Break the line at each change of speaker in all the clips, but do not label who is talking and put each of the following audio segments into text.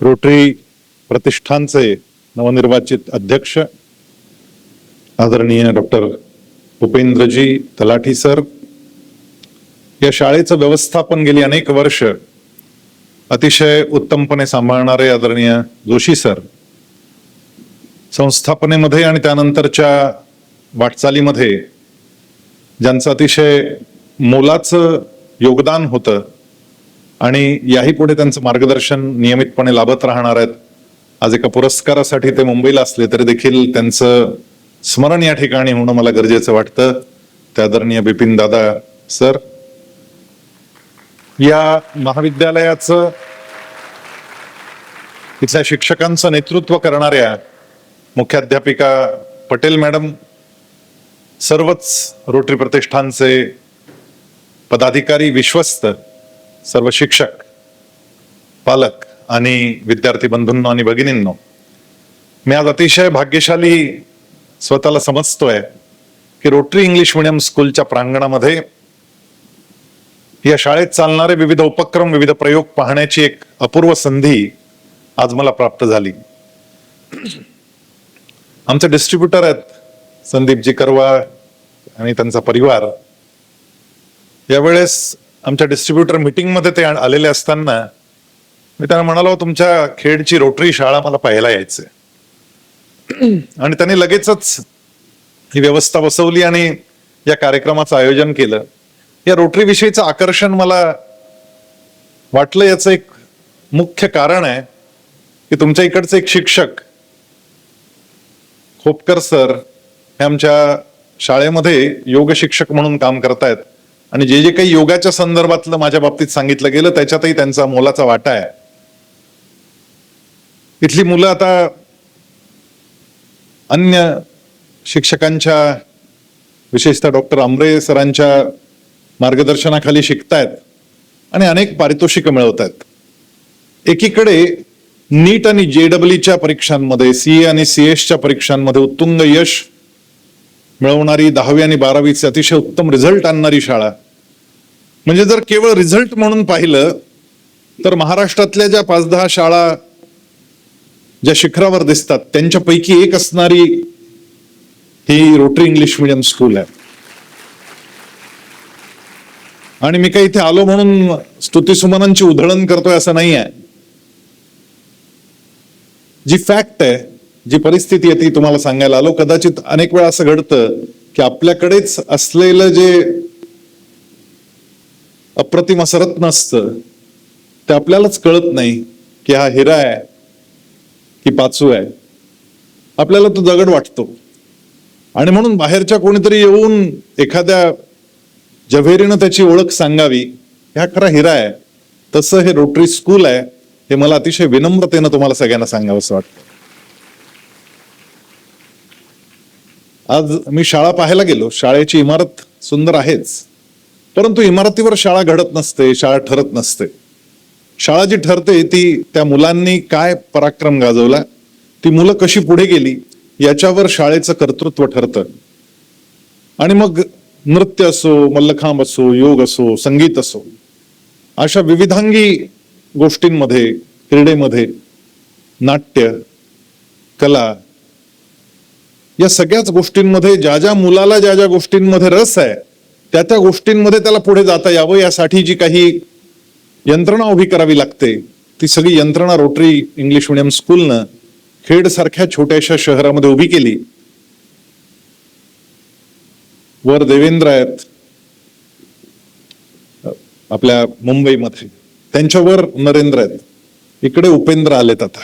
Rotary प्रतिष्ठानचे नवनिर्वाचित अध्यक्ष आदरणीय डॉक्टर उपेंद्रजी तलाठी सर, या शाळेचं व्यवस्थापन गेली अनेक वर्ष अतिशय उत्तमपणे सांभाळणारे आदरणीय जोशी सर, संस्थापनेमध्ये आणि त्यानंतरच्या वाटचालीमध्ये ज्यांचं अतिशय मोलाचं योगदान होतं आणि याही पुढे त्यांचं मार्गदर्शन नियमितपणे लाभत राहणार आहेत. आज एका पुरस्कारासाठी ते मुंबईला असले तरी देखील त्यांचं स्मरण या ठिकाणी होणं मला गरजेचं वाटतं. ते आदरणीय बिपिन दादा सर, या महाविद्यालयाचं इथल्या शिक्षकांचं नेतृत्व करणाऱ्या मुख्याध्यापिका पटेल मॅडम, सर्वच रोटरी प्रतिष्ठानचे पदाधिकारी, विश्वस्त, सर्व शिक्षक, पालक आणि विद्यार्थी बंधूंनो आणि भगिनींनो, मी आज अतिशय भाग्यशाली स्वतःला समजतोय की रोटरी इंग्लिश मीडियम स्कूलच्या प्रांगणामध्ये या शाळेत चालणारे विविध उपक्रम, विविध प्रयोग पाहण्याची एक अपूर्व संधी आज मला प्राप्त झाली. आमचे डिस्ट्रीब्युटर आहेत संदीपजी करवा आणि त्यांचा परिवार. यावेळेस आमच्या डिस्ट्रीब्युटर मीटिंग मध्ये ते आलेले असताना मी त्यांना म्हणालो, तुमच्या खेडची रोटरी शाळा मला पाहायला यायचंय. आणि त्यांनी लगेचच ही व्यवस्था बसवली आणि या कार्यक्रमाचं आयोजन केलं. या रोटरी विषयीचं आकर्षण मला वाटलं याचं एक मुख्य कारण आहे की तुमच्या इकडचे एक शिक्षक खोपकर सर हे आमच्या शाळेमध्ये योग शिक्षक म्हणून काम करतायत आणि जे जे काही योगाच्या संदर्भातलं माझ्या बाबतीत सांगितलं गेलं त्याच्यातही त्यांचा मोलाचा वाटा आहे. इथली मुलं आता अन्य शिक्षकांच्या, विशेषतः डॉक्टर आंबरे सरांच्या मार्गदर्शनाखाली शिकतायत आणि अनेक पारितोषिकं मिळवत आहेत. एकीकडे नीट आणि JEEच्या परीक्षांमध्ये, CA आणि CS परीक्षांमध्ये उत्तुंग यश मिळवणारी 10वी आणि 12वीचे अतिशय उत्तम रिझल्ट आणणारी शाळा. म्हणजे जर केवळ रिझल्ट म्हणून पाहिलं तर महाराष्ट्रातल्या ज्या 5-10 शाळा ज्या शिखरावर दिसतात त्यांच्यापैकी एक असणारी ही रोटरी इंग्लिश मीडियम स्कूल आहे. आणि मी काही इथे आलो म्हणून स्तुतीसुमनांची उधळण करतोय असं नाही आहे. जी फॅक्ट आहे, जी परिस्थिती आहे ती तुम्हाला सांगायला आलो. कदाचित अनेक वेळा असं घडतं की आपल्याकडेच असलेलं जे अप्रतिम असं रत्न असतं ते आपल्यालाच कळत नाही की हा हिरा आहे की पाचू आहे. आपल्याला तो दगड वाटतो आणि म्हणून बाहेरच्या कोणीतरी येऊन एखाद्या जव्हेरीनं त्याची ओळख सांगावी, हा खरा हिरा आहे. तसं हे रोटरी स्कूल आहे, हे मला अतिशय विनम्रतेनं तुम्हाला सगळ्यांना सांगावं असं वाटतं. आज मी शाळा पाहायला गेलो. शाळेची इमारत सुंदर आहेच, परंतु इमारतीवर शाळा घडत नसते, शाळा ठरत नसते. शाळा जी ठरते ती त्या मुलांनी काय पराक्रम गाजवला, ती मुलं कशी पुढे गेली याच्यावर शाळेचं कर्तृत्व ठरतं. आणि मग नृत्य असो, मल्लखांब असो, योग असो, संगीत असो, अशा विविधांगी गोष्टींमध्ये, क्रीडेमध्ये, नाट्य, कला, या सगळ्याच गोष्टींमध्ये ज्या ज्या मुलाला ज्या ज्या गोष्टींमध्ये रस आहे त्या त्या गोष्टींमध्ये त्याला पुढे जाता यावं यासाठी जी काही यंत्रणा उभी करावी लागते ती सगळी यंत्रणा रोटरी इंग्लिश मीडियम स्कूलनं खेड सारख्या छोट्याशा शहरामध्ये उभी केली. वर देवेंद्र आहेत आपल्या मुंबईमध्ये, त्यांच्यावर नरेंद्र आहेत, इकडे उपेंद्र आलेत. आता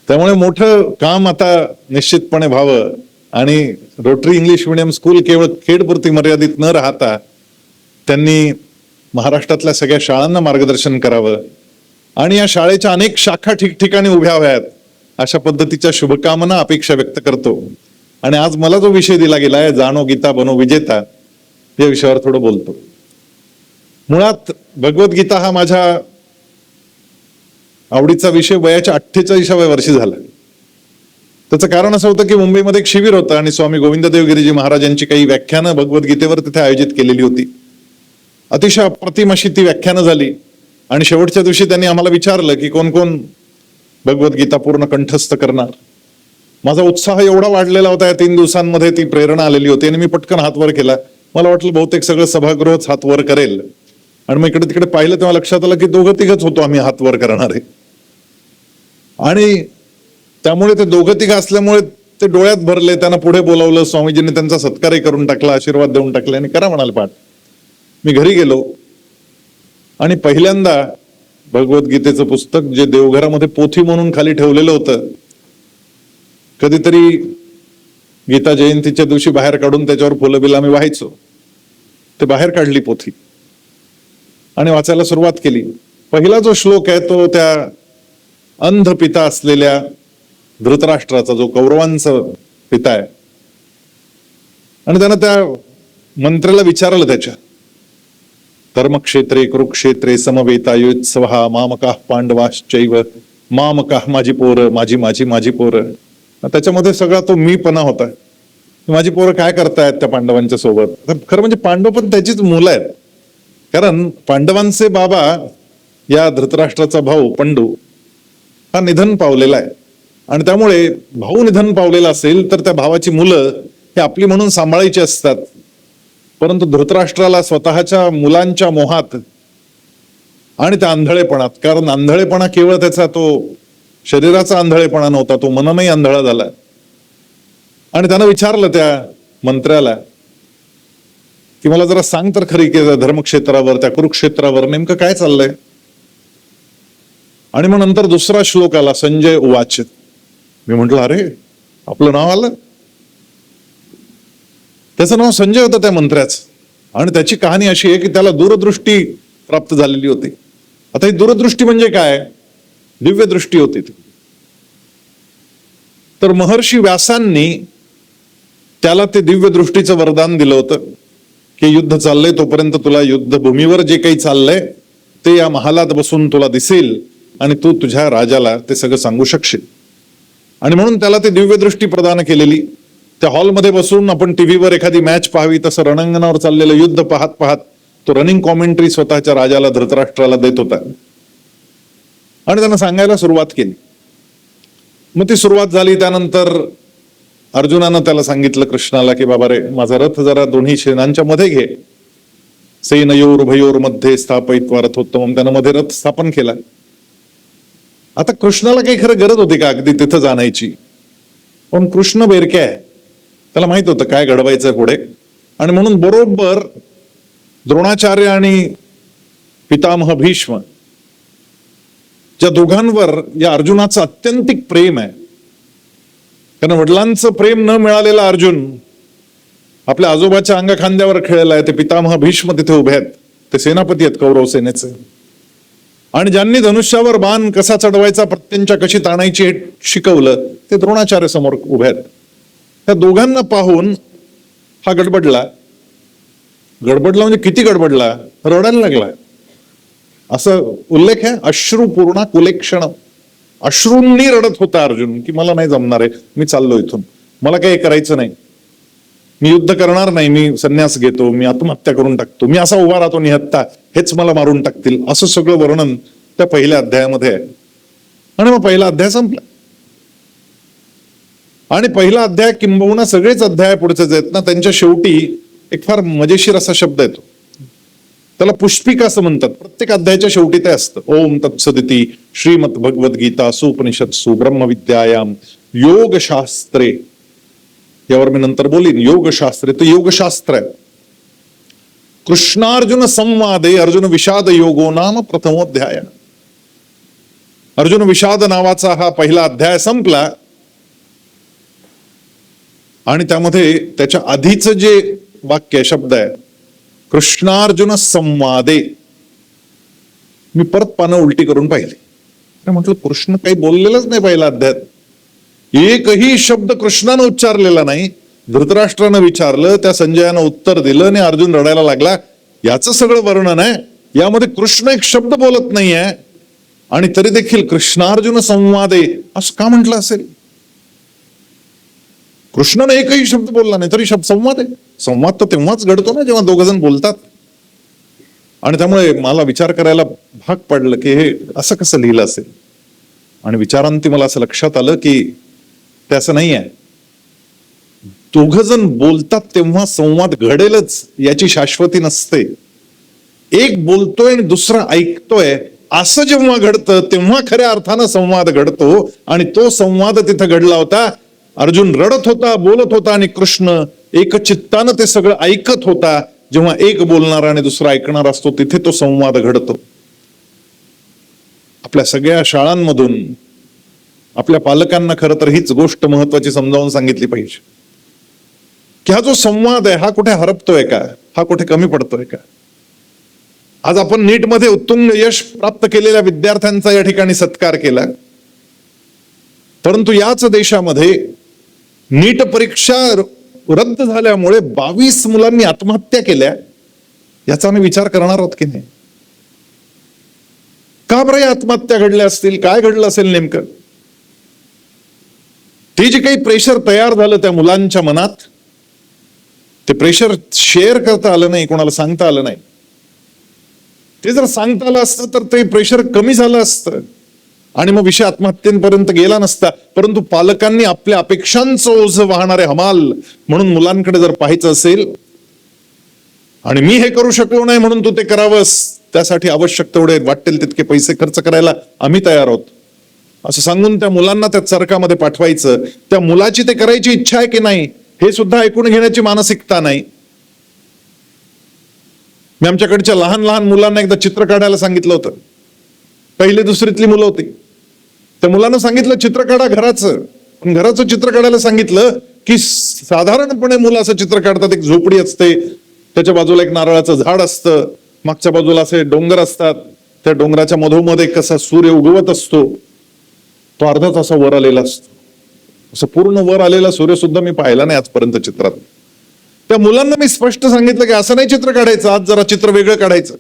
त्यामुळे मोठं काम आता निश्चितपणे व्हावं आणि रोटरी इंग्लिश मीडियम स्कूल केवळ खेडपुरती मर्यादित न राहता त्यांनी महाराष्ट्रातल्या सगळ्या शाळांना मार्गदर्शन करावं आणि या शाळेच्या अनेक शाखा ठिकठिकाणी उभ्या व्हाव्यात अशा पद्धतीच्या शुभकामना, अपेक्षा व्यक्त करतो. आणि आज मला जो विषय दिला गेलाय, जाणो गीता बनो विजेता, या विषयावर थोडं बोलतो. मुळात भगवद्गीता हा माझ्या आवडीचा विषय वयाच्या 48व्या वर्षी झाला. त्याचं कारण असं होतं की मुंबईमध्ये एक शिबिर होतं आणि स्वामी गोविंद देव गिरीजी महाराजांची काही व्याख्यानं भगवद्गीतेवर तिथे आयोजित केलेली होती. अतिशय अप्रतिम अशी ती व्याख्यानं झाली. आणि शेवटच्या दिवशी त्यांनी आम्हाला विचारलं की कोण कोण भगवद्गीता पूर्ण कंठस्थ करणार. माझा उत्साह एवढा वाढलेला होता, या 3 दिवसांमध्ये ती प्रेरणा आलेली होती आणि मी पटकन हात वर केला. मला वाटलं बहुतेक सगळं सभागृहच हात वर करेल. आणि मग इकडे तिकडे पाहिलं तेव्हा लक्षात आलं की 2-3 होतो आम्ही हात वर करणारे. आणि त्यामुळे ते 2-3 असल्यामुळे ते डोळ्यात भरले. त्यांना पुढे बोलावलं. स्वामीजींनी त्यांचा सत्कारही करून टाकला, आशीर्वाद देऊन टाकले आणि करा म्हणाले पाठ. मी घरी गेलो आणि पहिल्यांदा भगवद्गीतेचं पुस्तक जे देवघरामध्ये पोथी म्हणून खाली ठेवलेलं होतं, कधीतरी गीता जयंतीच्या दिवशी बाहेर काढून त्याच्यावर फुलं बिलं आम्ही वाहायचो, ते बाहेर काढली पोथी आणि वाचायला सुरुवात केली. पहिला जो श्लोक आहे तो त्या अंध पिता असलेल्या धृतराष्ट्राचा, जो कौरवांचा पिता आहे, आणि त्यानं त्या मंत्र्याला विचारलं, त्याच्या धर्मक्षेत्रे कुरुक्षेत्रे समवेतायुत्सवः मामकाः पांडवाश्चैव मामकाः, माझी पोरं, माझी माझी माझी पोरं. त्याच्यामध्ये सगळा तो मीपणा होता. माझी पोरं काय करतायत त्या पांडवांच्या सोबत. खरं म्हणजे पांडव पण त्याचीच मुलं आहेत, कारण पांडवांचे बाबा, या धृतराष्ट्राचा भाऊ पंडू हा निधन पावलेला आहे. आणि त्यामुळे भाऊ निधन पावलेला असेल तर त्या भावाची मुलं हे आपली म्हणून सांभाळायची असतात. परंतु धृतराष्ट्राला स्वतःच्या मुलांच्या मोहात आणि त्या आंधळेपणात, कारण आंधळेपणा केवळ त्याचा तो शरीराचा आंधळेपणा नव्हता, तो मननही आंधळा झाला. आणि त्यानं विचारलं त्या मंत्र्याला की मला जरा सांग तर खरी की धर्मक्षेत्रावर, त्या कुरुक्षेत्रावर नेमकं काय चाललंय. आणि मग नंतर दुसरा श्लोक आला, संजय उवाच. मी म्हंटल अरे आपलं नाव आलं. त्याचं नाव संजय होतं त्या मंत्र्याचं. आणि त्याची कहाणी अशी आहे की त्याला दूरदृष्टी प्राप्त झालेली होती. आता ही दूरदृष्टी म्हणजे काय, दिव्य दृष्टी होती ती. तर महर्षी व्यासांनी त्याला ते दिव्य दृष्टीचं वरदान दिलं होतं की युद्ध चाललंय तोपर्यंत तुला युद्धभूमीवर जे काही चाललंय ते या महालात बसून तुला दिसेल आणि तू तुझ्या राजाला ते सगळं सांगू शकशील. आणि म्हणून त्याला ते दिव्य दृष्टी प्रदान केलेली. त्या हॉलमध्ये बसून आपण टीव्हीवर एखादी मॅच पाहावी तसं रणांगणावर चाललेलं युद्ध पाहत पाहत तो रनिंग कॉमेंट्री स्वतःच्या राजाला, धृतराष्ट्राला देत होता. आणि त्यानं सांगायला सुरुवात केली. मग ती सुरुवात झाली. त्यानंतर अर्जुनानं त्याला सांगितलं कृष्णाला की बाबा रे, माझा रथ जरा दोन्ही सेनांच्या मध्ये घे. सेनयोर उभयोर मध्ये स्थापयित्वा रथोत्तमम. त्यानं मध्ये रथ स्थापन केला. आता कृष्णाला काही खरं गरज होती का अगदी तिथं जाण्याची, पण कृष्ण बेरक्या आहे, त्याला माहित होतं काय घडवायचं पुढे. आणि म्हणून बरोबर द्रोणाचार्य आणि पितामह भीष्म, ज्या दोघांवर या अर्जुनाचं अत्यंतिक प्रेम आहे, कारण वडिलांचं प्रेम न मिळालेला अर्जुन आपल्या आजोबाच्या अंगखांद्यावर खेळलेला आहे. ते पितामह भीष्म तिथे उभे आहेत, ते सेनापती आहेत कौरव सेनेचे. आणि ज्यांनी धनुष्यावर बाण कसा चढवायचा, प्रत्यंच्या कशी ताणायची हे शिकवलं, ते द्रोणाचार्य समोर उभे आहेत. त्या दोघांना पाहून हा गडबडला. म्हणजे किती गडबडला, रडायला लागला. असं उल्लेख आहे, अश्रुपूर्णा कुलेक्षण. अश्रूंनी रडत होता अर्जुन की मला नाही जमणार आहे, मी चाललो इथून, मला काही करायचं नाही, मी युद्ध करणार नाही, मी संन्यास घेतो, मी आत्महत्या करून टाकतो, मी असा उभा राहतो निहत्ता, हेच मला मारून टाकतील. असं सगळं वर्णन त्या पहिल्या अध्यायामध्ये आहे. आणि मग पहिला अध्याय संपला. आणि पहिला अध्याय किंबहुना सगळेच अध्याय पुढचे जे आहेत ना, त्यांच्या शेवटी एक फार मजेशीर असा शब्द येतो, त्याला पुष्पिका असं म्हणतात. प्रत्येक अध्यायाच्या शेवटी ते असतं, ओम तत्सदिती श्रीमद भगवद्गीता सुपनिषत्सु ब्रह्मविद्यायाम योगशास्त्रे. यावर मी नंतर बोलीन. योगशास्त्रे तर योगशास्त्र आहे. कृष्णार्जुन संवादे अर्जुन विषाद योगो नाम प्रथमोध्याय. अर्जुन विषाद नावाचा हा पहिला अध्याय संपला. आणि त्यामध्ये त्याच्या आधीचं जे वाक्य शब्द आहे कृष्णार्जुन संवादे, मी परत पानं उलटी करून पाहिली. म्हटलं कृष्ण काही बोललेलंच नाही पहिल्या अध्यायात, एकही शब्द कृष्णानं उच्चारलेला नाही. धृतराष्ट्रानं विचारलं, त्या संजयानं उत्तर दिलं आणि अर्जुन रडायला लागला. याचं सगळं वर्णन आहे, यामध्ये कृष्ण एक शब्द बोलत नाहीये. आणि तरी देखील कृष्णार्जुन संवादे असं का म्हटलं असेल. कृष्णाने एकही शब्द बोलला नाही तरी शब्द संवाद आहे. संवाद तर तेव्हाच घडतो ना जेव्हा दोघ जण बोलतात. आणि त्यामुळे मला विचार करायला भाग पडलं की हे असं कसं लिहिलं असेल. आणि विचारांती मला असं लक्षात आलं की ते असं नाही आहे. दोघ जण बोलतात तेव्हा संवाद घडेलच याची शाश्वती नसते. एक बोलतोय आणि दुसरा ऐकतोय असं जेव्हा घडतं तेव्हा खऱ्या अर्थानं संवाद घडतो. आणि तो संवाद तिथं घडला होता. अर्जुन रडत होता, बोलत होता, आणि कृष्ण एकचित्तानं ते सगळं ऐकत होता. जेव्हा एक बोलणारा आणि दुसरा ऐकणार असतो तिथे तो संवाद घडतो. आपल्या सगळ्या शाळांमधून आपल्या पालकांना खरं तर हीच गोष्ट महत्वाची समजावून सांगितली पाहिजे की हा जो संवाद आहे हा कुठे हरपतोय का, हा कुठे कमी पडतोय का. आज आपण नीट मध्ये उत्तुंग यश प्राप्त केलेल्या विद्यार्थ्यांचा या ठिकाणी सत्कार केला, परंतु याच देशामध्ये नीट परीक्षा रद्द झाल्यामुळे 22 मुलांनी आत्महत्या केल्या. याचा आम्ही विचार करणार आहोत की नाही. का बरं या आत्महत्या घडल्या असतील, काय घडलं असेल नेमकं. ते जे काही प्रेशर तयार झालं त्या मुलांच्या मनात, ते प्रेशर शेअर करता आलं नाही, कोणाला सांगता आलं नाही. ते जर सांगता आलं असतं तर ते प्रेशर कमी झालं असतं आणि मग विषय आत्महत्येपर्यंत गेला नसता. परंतु पालकांनी आपल्या अपेक्षांचं ओझं वाहणारे हमाल म्हणून मुलांकडे जर पाहायचं असेल, आणि मी हे करू शकलो नाही म्हणून तू ते करावंस, त्यासाठी आवश्यक तेवढे वाटेल तितके पैसे खर्च करायला आम्ही तयार आहोत, असं सांगून त्या मुलांना त्या चरकामध्ये पाठवायचं. त्या मुलाची ते करायची इच्छा आहे की नाही हे सुद्धा ऐकून घेण्याची मानसिकता नाही. मी आमच्याकडच्या लहान लहान मुलांना एकदा चित्र काढायला सांगितलं होतं. पहिली दुसरीतली मुलं होती. त्या मुलांना सांगितलं चित्र काढा घराचं. पण घराचं चित्र काढायला सांगितलं की साधारणपणे मुलं असं चित्र काढतात. एक झोपडी असते, त्याच्या बाजूला एक नारळाचं झाड असतं, मागच्या बाजूला असे डोंगर असतात, त्या डोंगराच्या मधोमध एक कसा सूर्य उगवत असतो, तो अर्धा तासा वर आलेला असतो. असं पूर्ण वर आलेला सूर्य सुद्धा मी पाहिला नाही आजपर्यंत चित्रात. त्या मुलांना मी स्पष्ट सांगितलं की असं नाही चित्र काढायचं, आज जरा चित्र वेगळं काढायचं,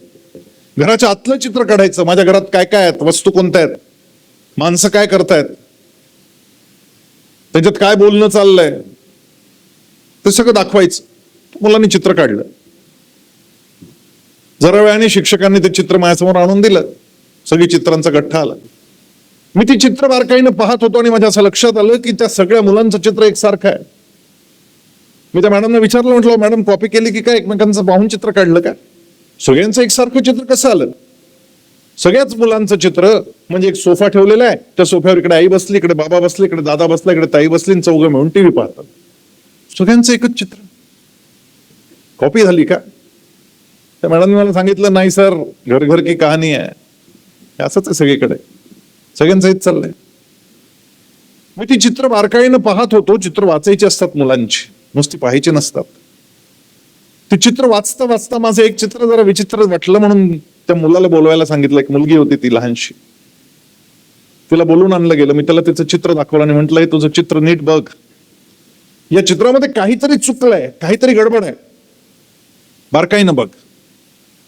घराच्या आतलं चित्र काढायचं. माझ्या घरात काय काय आहेत, वस्तू कोणत्या आहेत, माणसं काय करतायत, त्याच्यात काय बोलणं चाललंय, ते सगळं दाखवायचं. मुलांनी चित्र काढलं. जरा वेळाने शिक्षकांनी ते चित्र माझ्यासमोर आणून दिलं. सगळी चित्रांचा गठ्ठा आला. मी ती चित्र बारकाईनं पाहत होतो आणि माझ्या असं लक्षात आलं की त्या सगळ्या मुलांचं चित्र एकसारखं आहे. मी त्या मॅडमना विचारलं, म्हटलं मॅडम कॉपी केली की काय, एकमेकांचं पाहून चित्र काढलं का, सगळ्यांचं एकसारखं चित्र कसं आलं. सगळ्याच मुलांचं चित्र म्हणजे एक सोफा ठेवलेला आहे, त्या सोफ्यावर इकडे आई बसली, इकडे बाबा बसले, इकडे दादा बसला, इकडे ताई बसली, चौघं मिळून टीव्ही पाहतात. सगळ्यांचं एकच चित्र. कॉपी झाली का. त्या मॅडमने मला सांगितलं नाही सर, घर घर की कहाणी आहे, असंच आहे सगळीकडे, सगळ्यांचं हेच चाललंय. मी ती चित्र बारकाईनं पाहत होतो. चित्र वाचायची असतात मुलांची, नुसती पाहायची नसतात. ती चित्र वाचता वाचता माझं एक चित्र जरा विचित्र वाटलं म्हणून त्या मुलाला बोलवायला सांगितलं. एक मुलगी होती ती लहानशी, तिला बोलून आणलं गेलं. मी त्याला तिचं चित्र दाखवलं आणि म्हटलं हे तुझं चित्र नीट बघ, या चित्रामध्ये काहीतरी चुकलंय, काहीतरी गडबड आहे, बारकाईनं बघ.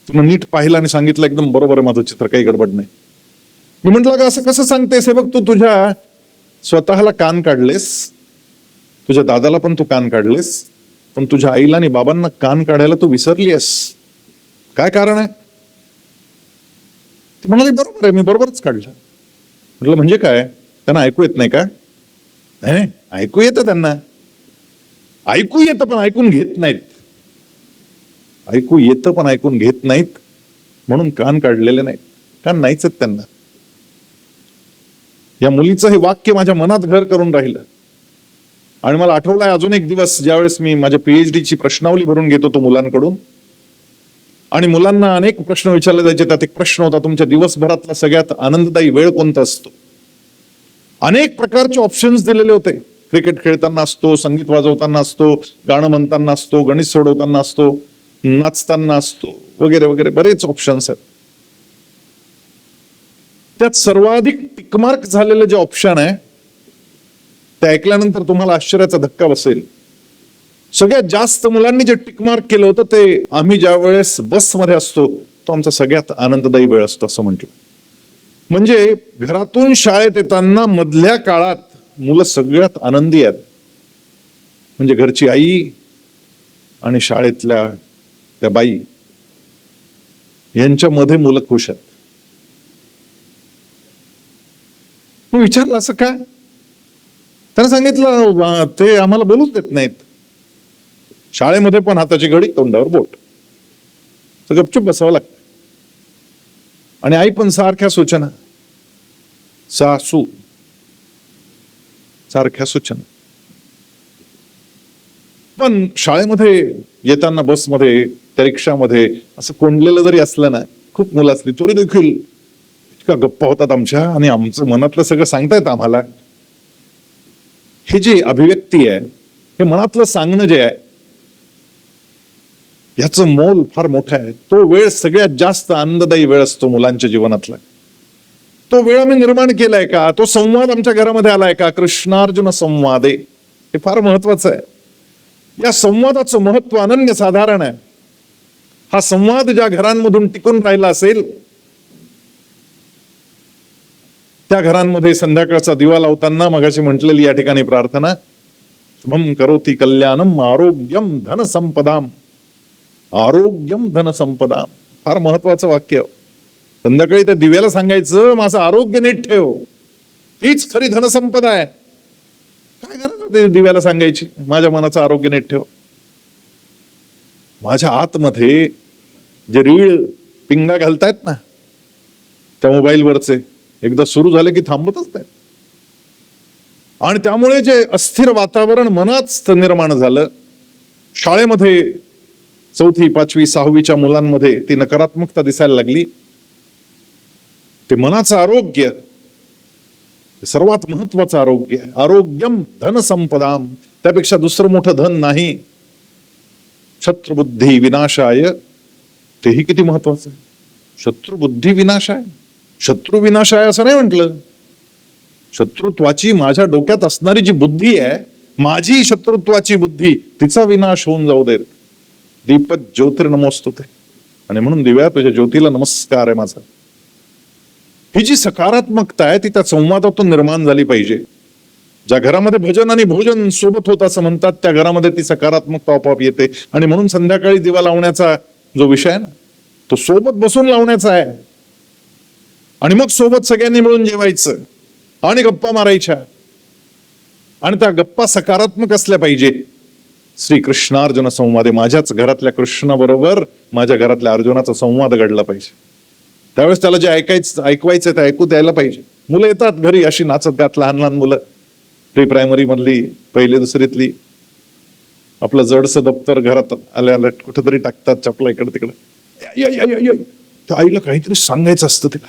तिनं नीट पाहिलं आणि सांगितलं एकदम बरोबर आहे माझं चित्र, काही गडबड नाही. मी म्हंटल का असं कसं सांगतेस, हे बघ तू तुझ्या स्वतःला कान काढलेस, तुझ्या दादाला पण तू कान काढलेस, पण तुझ्या आईला आणि बाबांना कान काढायला तू विसरली आहेस, काय कारण आहे. ती म्हणाली बरोबर आहे, मी बरोबरच काढलं. म्हटलं म्हणजे काय, त्यांना ऐकू येत नाही का. नाही, ऐकू येतं त्यांना, ऐकू येतं पण ऐकून घेत नाहीत, ऐकू येतं पण ऐकून घेत नाहीत म्हणून कान काढलेले नाहीत, कान नाहीच आहेत त्यांना. या मुलीचं हे वाक्य माझ्या मनात घर करून राहिलं. आणि मला आठवलाय अजून एक दिवस, ज्यावेळेस मी माझ्या पीएचडीची प्रश्नावली भरून घेत होतो मुलांकडून, आणि मुलांना अनेक प्रश्न विचारले जायचे. त्यात एक प्रश्न होता, तुमच्या दिवसभरातला सगळ्यात आनंददायी वेळ कोणता असतो. अनेक प्रकारचे ऑप्शन्स दिलेले होते. क्रिकेट खेळताना असतो, संगीत वाजवताना असतो, गाणं म्हणताना असतो, गणित सोडवताना असतो, नाचताना असतो, वगैरे वगैरे बरेच ऑप्शन्स आहेत. त्यात सर्वाधिक टिकमार्क झालेलं जे ऑप्शन आहे ते ऐकल्यानंतर तुम्हाला आश्चर्याचा धक्का बसेल. सगळ्यात जास्त मुलांनी जे टिकमार्क केलं होतं ते आम्ही ज्या वेळेस बसमध्ये असतो तो आमचा सगळ्यात आनंददायी वेळ असतो असं म्हटलं. म्हणजे घरातून शाळेत येताना मधल्या काळात मुलं सगळ्यात आनंदी आहेत. म्हणजे घरची आई आणि शाळेतल्या त्या बाई यांच्यामध्ये मुलं खुश आहेत. मी विचारलं असं काय? त्यानं सांगितलं ते आम्हाला बोलूच देत नाहीत. शाळेमध्ये पण हाताची घडी तोंडावर बोट, तर गपचूप बसावं लागतं. आणि आई पण सारख्या सूचना, सासू सारख्या सूचना. पण शाळेमध्ये येताना बसमध्ये त्या रिक्षामध्ये असं कोंडलेलं जरी असलं ना, खूप मुलं असली तरी देखील इतका गप्पा होतात आमच्या, आणि आमचं मनातलं सगळं सांगतायत आम्हाला. ही जी अभिव्यक्ती आहे, हे मनातलं सांगणं जे आहे, याचं मोल फार मोठं आहे. तो वेळ सगळ्यात जास्त आनंददायी वेळ असतो मुलांच्या जीवनातला. तो वेळ आम्ही निर्माण केलाय का? तो संवाद आमच्या घरामध्ये आलाय का? कृष्णार्जुन संवादे, हे फार महत्वाचं आहे. या संवादाचं महत्व अनन्य साधारण आहे. हा संवाद ज्या घरांमधून टिकून राहिला असेल, त्या घरांमध्ये संध्याकाळचा दिवा लावताना मगाशी म्हटलेली या ठिकाणी प्रार्थना, शुभम करोति कल्याणम आरोग्यम धन संपदाम, आरोग्यम धन संपदाम, फार महत्वाचं वाक्य. संध्याकाळी त्या दिव्याला सांगायचं, माझं आरोग्य नीट ठेव, हीच खरी धनसंपदा आहे. काय गरज आहे दिव्याला सांगायची, माझ्या मनाचं आरोग्य नीट ठेव? माझ्या आतमध्ये जे रीळ पिंगा घालतायत ना त्या मोबाईलवरचे, एकदा सुरू झाले की थांबतच नाही. आणि त्यामुळे जे अस्थिर वातावरण मनात निर्माण झालं, शाळेमध्ये 4वी, 5वी, 6वीच्या मुलांमध्ये ती नकारात्मकता दिसायला लागली. ते मनाचं आरोग्य सर्वात महत्वाचं आरोग्य आहे. आरोग्यम धन संपदाम, त्यापेक्षा दुसरं मोठं धन नाही. शत्रुबुद्धी विनाशाय, तेही किती महत्वाचं आहे. शत्रुबुद्धी विनाशाय, शत्रू विनाशाय असं नाही म्हटलं. शत्रुत्वाची माझ्या डोक्यात असणारी जी बुद्धी आहे, माझी शत्रुत्वाची बुद्धी, तिचा विनाश होऊन जाऊ दे. दीपक ज्योतिर्नमोस्तुते, आणि म्हणून दिव्या तुझ्या ज्योतीला नमस्कार आहे माझा. ही जी सकारात्मकता आहे ती त्या संवादातून निर्माण झाली पाहिजे. ज्या घरामध्ये भजन आणि भोजन सोबत होत असं म्हणतात, त्या घरामध्ये ती सकारात्मकता आपोआप येते. आणि म्हणून संध्याकाळी दिवा लावण्याचा जो विषय आहे ना, तो सोबत बसून लावण्याचा आहे. आणि मग सोबत सगळ्यांनी मिळून जेवायचं आणि गप्पा मारायच्या, आणि त्या गप्पा सकारात्मक असल्या पाहिजे. श्री कृष्णार्जुन संवादे, माझ्याच घरातल्या कृष्णाबरोबर माझ्या घरातल्या अर्जुनाचा संवाद घडला पाहिजे. त्यावेळेस त्याला जे ऐकवायचं ते ऐकू द्यायला पाहिजे. मुलं येतात घरी अशी नाचत गात, लहान लहान मुलं, प्री प्रायमरी मधली, 1ली 2रीतली, आपलं जडसं दप्तर घरात आल्या आल्या कुठेतरी टाकतात, चपला इकडे तिकडे. त्या आईला काहीतरी सांगायचं असतं, तिला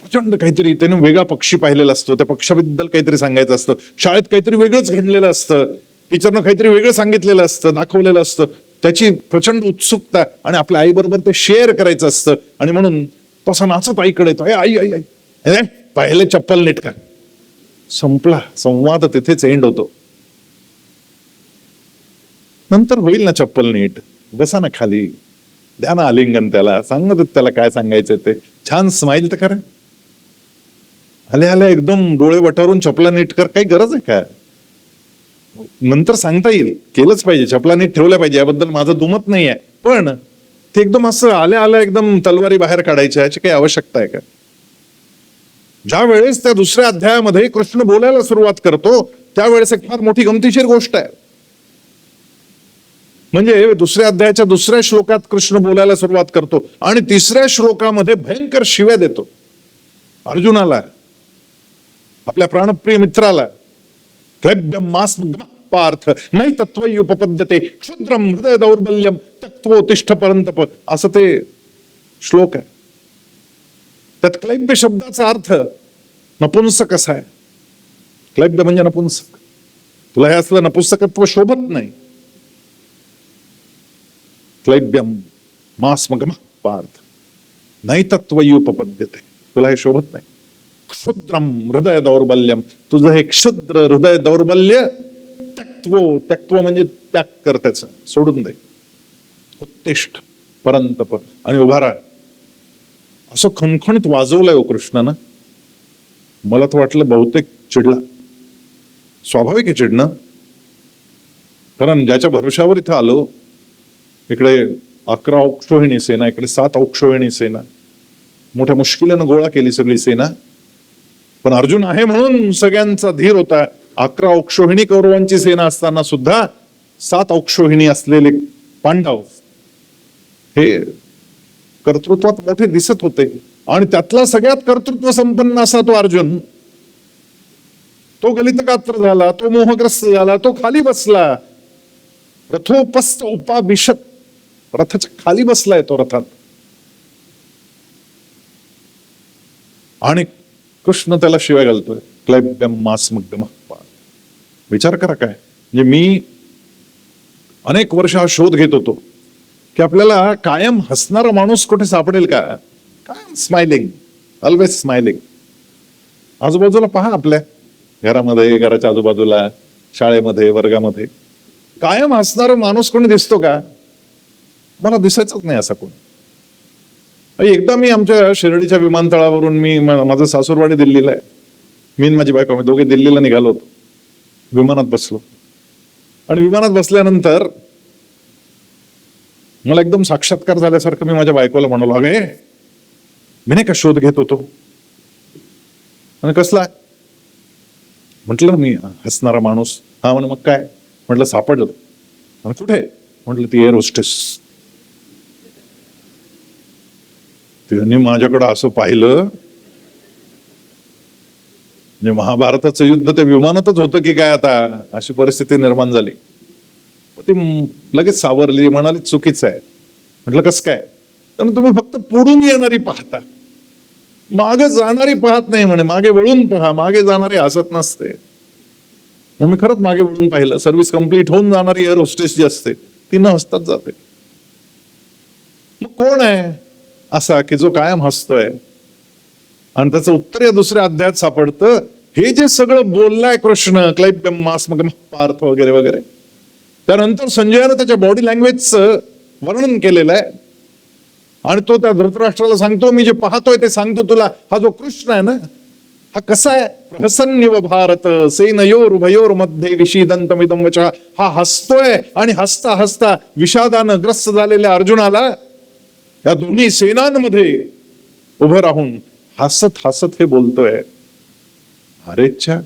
प्रचंड काहीतरी, त्याने वेगळा पक्षी पाहिलेला असतो, त्या पक्षाबद्दल काहीतरी सांगायचं असतं. शाळेत काहीतरी वेगळंच घडलेलं असतं, टीचरनं काहीतरी वेगळं सांगितलेलं असतं, दाखवलेलं असतं. त्याची प्रचंड उत्सुकता, आणि आपल्या आई बरोबर ते शेअर करायचं असतं. आणि म्हणून तसा नाचत आईकडे येतो, आई आई आई पहिले चप्पल नीट कर. संपला संवाद, तिथेच एंड होतो. नंतर होईल ना चप्पल नीट, बसा ना खाली, द्या ना आलिंगन, त्याला सांगत त्याला काय सांगायचं ते, छान स्माइल तर करा. आल्या आल्या एकदम डोळे वटारून चपला नीट कर, काही गरज आहे का? नंतर सांगता येईल, केलंच पाहिजे, चपला नीट ठेवल्या पाहिजे, याबद्दल माझं दुमत नाही आहे. पण ते एकदम असं आल्या आल्या एकदम तलवारी बाहेर काढायच्या, याची काही आवश्यकता आहे का? ज्या वेळेस त्या दुसऱ्या अध्यायामध्ये कृष्ण बोलायला सुरुवात करतो, त्यावेळेस एक फार मोठी गमतीशीर गोष्ट आहे. म्हणजे दुसऱ्या अध्यायाच्या 2ऱ्या श्लोकात कृष्ण बोलायला सुरुवात करतो, आणि 3ऱ्या श्लोकामध्ये भयंकर शिव्या देतो अर्जुनाला, आपल्या प्राणप्रिय मित्राला. क्लैब्यम पार्थ नाही तत्त्वयुपपद्यते क्षुद्रम हृदय दौर्बल्यम तत्त्वोत्तिष्ठ परंतप, असं ते श्लोक आहे. त्यात क्लैब्य शब्दाचा अर्थ नपुंसक असा आहे. क्लैब्य म्हणजे नपुंसक. तुला हे असलं नपुंसकत्व शोभत नाही. क्लैब्यम मास्मगम पार्थ नाही तत्त्वयुपपद्यते, तुला हे शोभत नाही. क्षुद्रम हृदय दौर्बल्यम, तुझं हे क्षुद्र हृदय दौर्बल्य त्यक्त्व म्हणजे त्याग कर, त्याचं सोडून दे. उत्तिष्ठ परंतप, आणि उभा राहा. असं खणखणीत वाजवलंय हो कृष्णानं. मला तर वाटलं बहुतेक चिडला. स्वाभाविक आहे चिडणं, कारण ज्याच्या भरोशावर इथं आलो, इकडे 11 औक्षोहिणी सेना, इकडे 7 औक्षोहिणी सेना, मोठ्या मुश्किलीनं गोळा केली सगळी सेना. पण अर्जुन आहे म्हणून सगळ्यांचा धीर होता. 11 औक्षोहिणी कौरवांची सेना असताना सुद्धा 7 औक्षोहिणी असलेले पांडव हे कर्तृत्वात मोठे दिसत होते. आणि त्यातला सगळ्यात कर्तृत्व संपन्न असा तो अर्जुन, तो गलितगात्र झाला, तो मोहग्रस्त झाला, तो खाली बसला. रथोपस्थ उपाभिषत, रथाच्या खाली बसलाय तो रथात. आणि कृष्ण त्याला शिवाय घालतोय, क्लैब्यम मास्मग्धम. विचार करा काय, म्हणजे मी अनेक वर्ष हा शोध घेत होतो की आपल्याला कायम हसणारा माणूस कुठे सापडेल का. कायम स्माइलिंग, ऑलवेज स्माइलिंग. आजूबाजूला पहा, आपल्या घरामध्ये, घराच्या आजूबाजूला, शाळेमध्ये, वर्गामध्ये कायम हसणारा माणूस कोणी दिसतो का. मला दिसायचंच नाही असा कोणी. एकदा मी आमच्या शिर्डीच्या विमानतळावरून, मी माझं सासूरवाडी दिल्लीला आहे, मी आणि माझी बायको आम्ही दोघे दिल्लीला निघालो होतो. विमानात बसलो आणि विमानात बसल्यानंतर मला एकदम साक्षात्कार झाल्यासारखं मी माझ्या बायकोला म्हणालो, अगे मी नाही का शोध घेत होतो. आणि कसला म्हटलं, मी हसणारा माणूस. हा म्हणे, मग काय. म्हटलं सापडलं. आणि कुठे. म्हटलं ती एअर होस्टेस. त्यांनी माझ्याकडं असं पाहिलं, म्हणजे महाभारताचं युद्ध ते विमानातच होतं की काय आता, अशी परिस्थिती निर्माण झाली. ती लगेच सावरली, म्हणाली चुकीचं आहे. म्हटलं कसं काय. तर तुम्ही फक्त पुढून येणारी पाहता, मागे जाणारी पाहत नाही म्हणे. मागे वळून पहा, मागे जाणारी हसत नसते. मग मी खरंच मागे वळून पाहिलं. सर्व्हिस कंप्लीट होऊन जाणारी एअर होस्टेस जी असते ती न हसताच जाते. मग कोण आहे असा की जो कायम हसतोय. आणि त्याचं उत्तर या दुसऱ्या अध्यायात सापडतं. हे जे सगळं बोललाय कृष्ण, क्लैब्यम मास्मग्धम पार्थ वगैरे वगैरे, त्यानंतर संजयानं त्याच्या बॉडी लँग्वेजचं वर्णन केलेलं आहे. आणि तो त्या धृतराष्ट्राला सांगतो, मी जे पाहतोय ते सांगतो तुला. हा जो कृष्ण आहे ना, हा कसा आहे. प्रसन्निव भारत सेनयोर उभयोर मध्ये विषीदंतमिदं वचः. हा हसतोय आणि हसता हसता विषादानं ग्रस्त झालेल्या अर्जुनाला या दोन्ही सेनांमध्ये उभं राहून हसत हसत हे बोलतोय. अरेच्छा,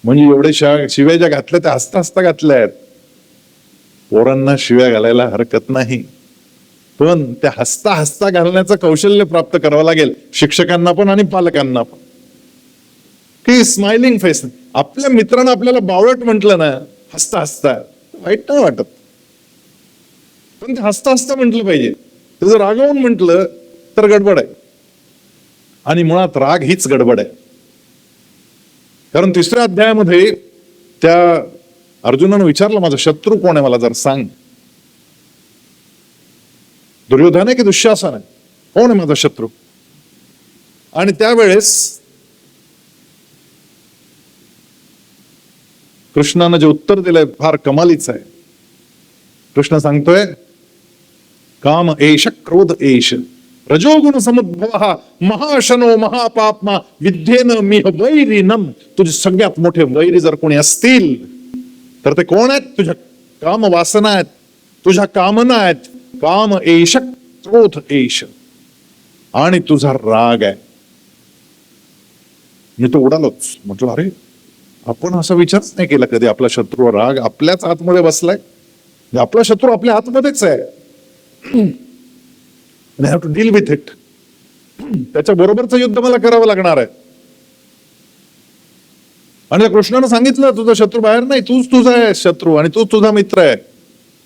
म्हणजे एवढे शिव्या ज्या घातल्या त्या हसता हसता घातल्या आहेत. पोरांना शिव्या घालायला हरकत नाही, पण त्या हसता हसता घालण्याचं कौशल्य प्राप्त करावं लागेल शिक्षकांना पण आणि पालकांना पण. की स्माइलिंग फेस. आपल्या मित्रांना आपल्याला बावळट म्हटलं ना हसता हसता, वाईट नाही वाटत, पण ते हसता हसता म्हटलं पाहिजे. ते जर रागावून म्हटलं तर गडबड आहे. आणि मुळात राग हीच गडबड आहे. कारण 3ऱ्या अध्यायामध्ये त्या अर्जुनानं विचारलं, माझा शत्रू कोण आहे मला जर सांग. दुर्योधन आहे की दुःशासन आहे, कोण आहे माझा शत्रू. आणि त्यावेळेस कृष्णानं जे उत्तर दिलंय फार कमालीचं आहे. कृष्ण सांगतोय, काम एष क्रोध एष रजोगुण समुद्भव महाशनो महापापमा विद्येन मिह वैरिनम. तुझे सगळ्यात मोठे वैरी जर कोणी असतील तर ते कोण आहेत. तुझ्या काम वासना आहेत, तुझ्या कामना आहेत. काम एष क्रोध एष, आणि तुझा राग आहे. मी तो उडालोच. म्हटलं अरे, आपण असा विचारच नाही केला कधी. आपला शत्रू राग आपल्याच आतमध्ये बसलाय. आपला शत्रू आपल्या आतमध्येच आहे. I have to deal with it. त्याच्या बरोबरचं युद्ध मला करावं लागणार आहे. आणि कृष्णानं सांगितलं, तुझा शत्रू बाहेर नाही, तूच तुझा आहे शत्रू आणि तूच तुझा मित्र आहे.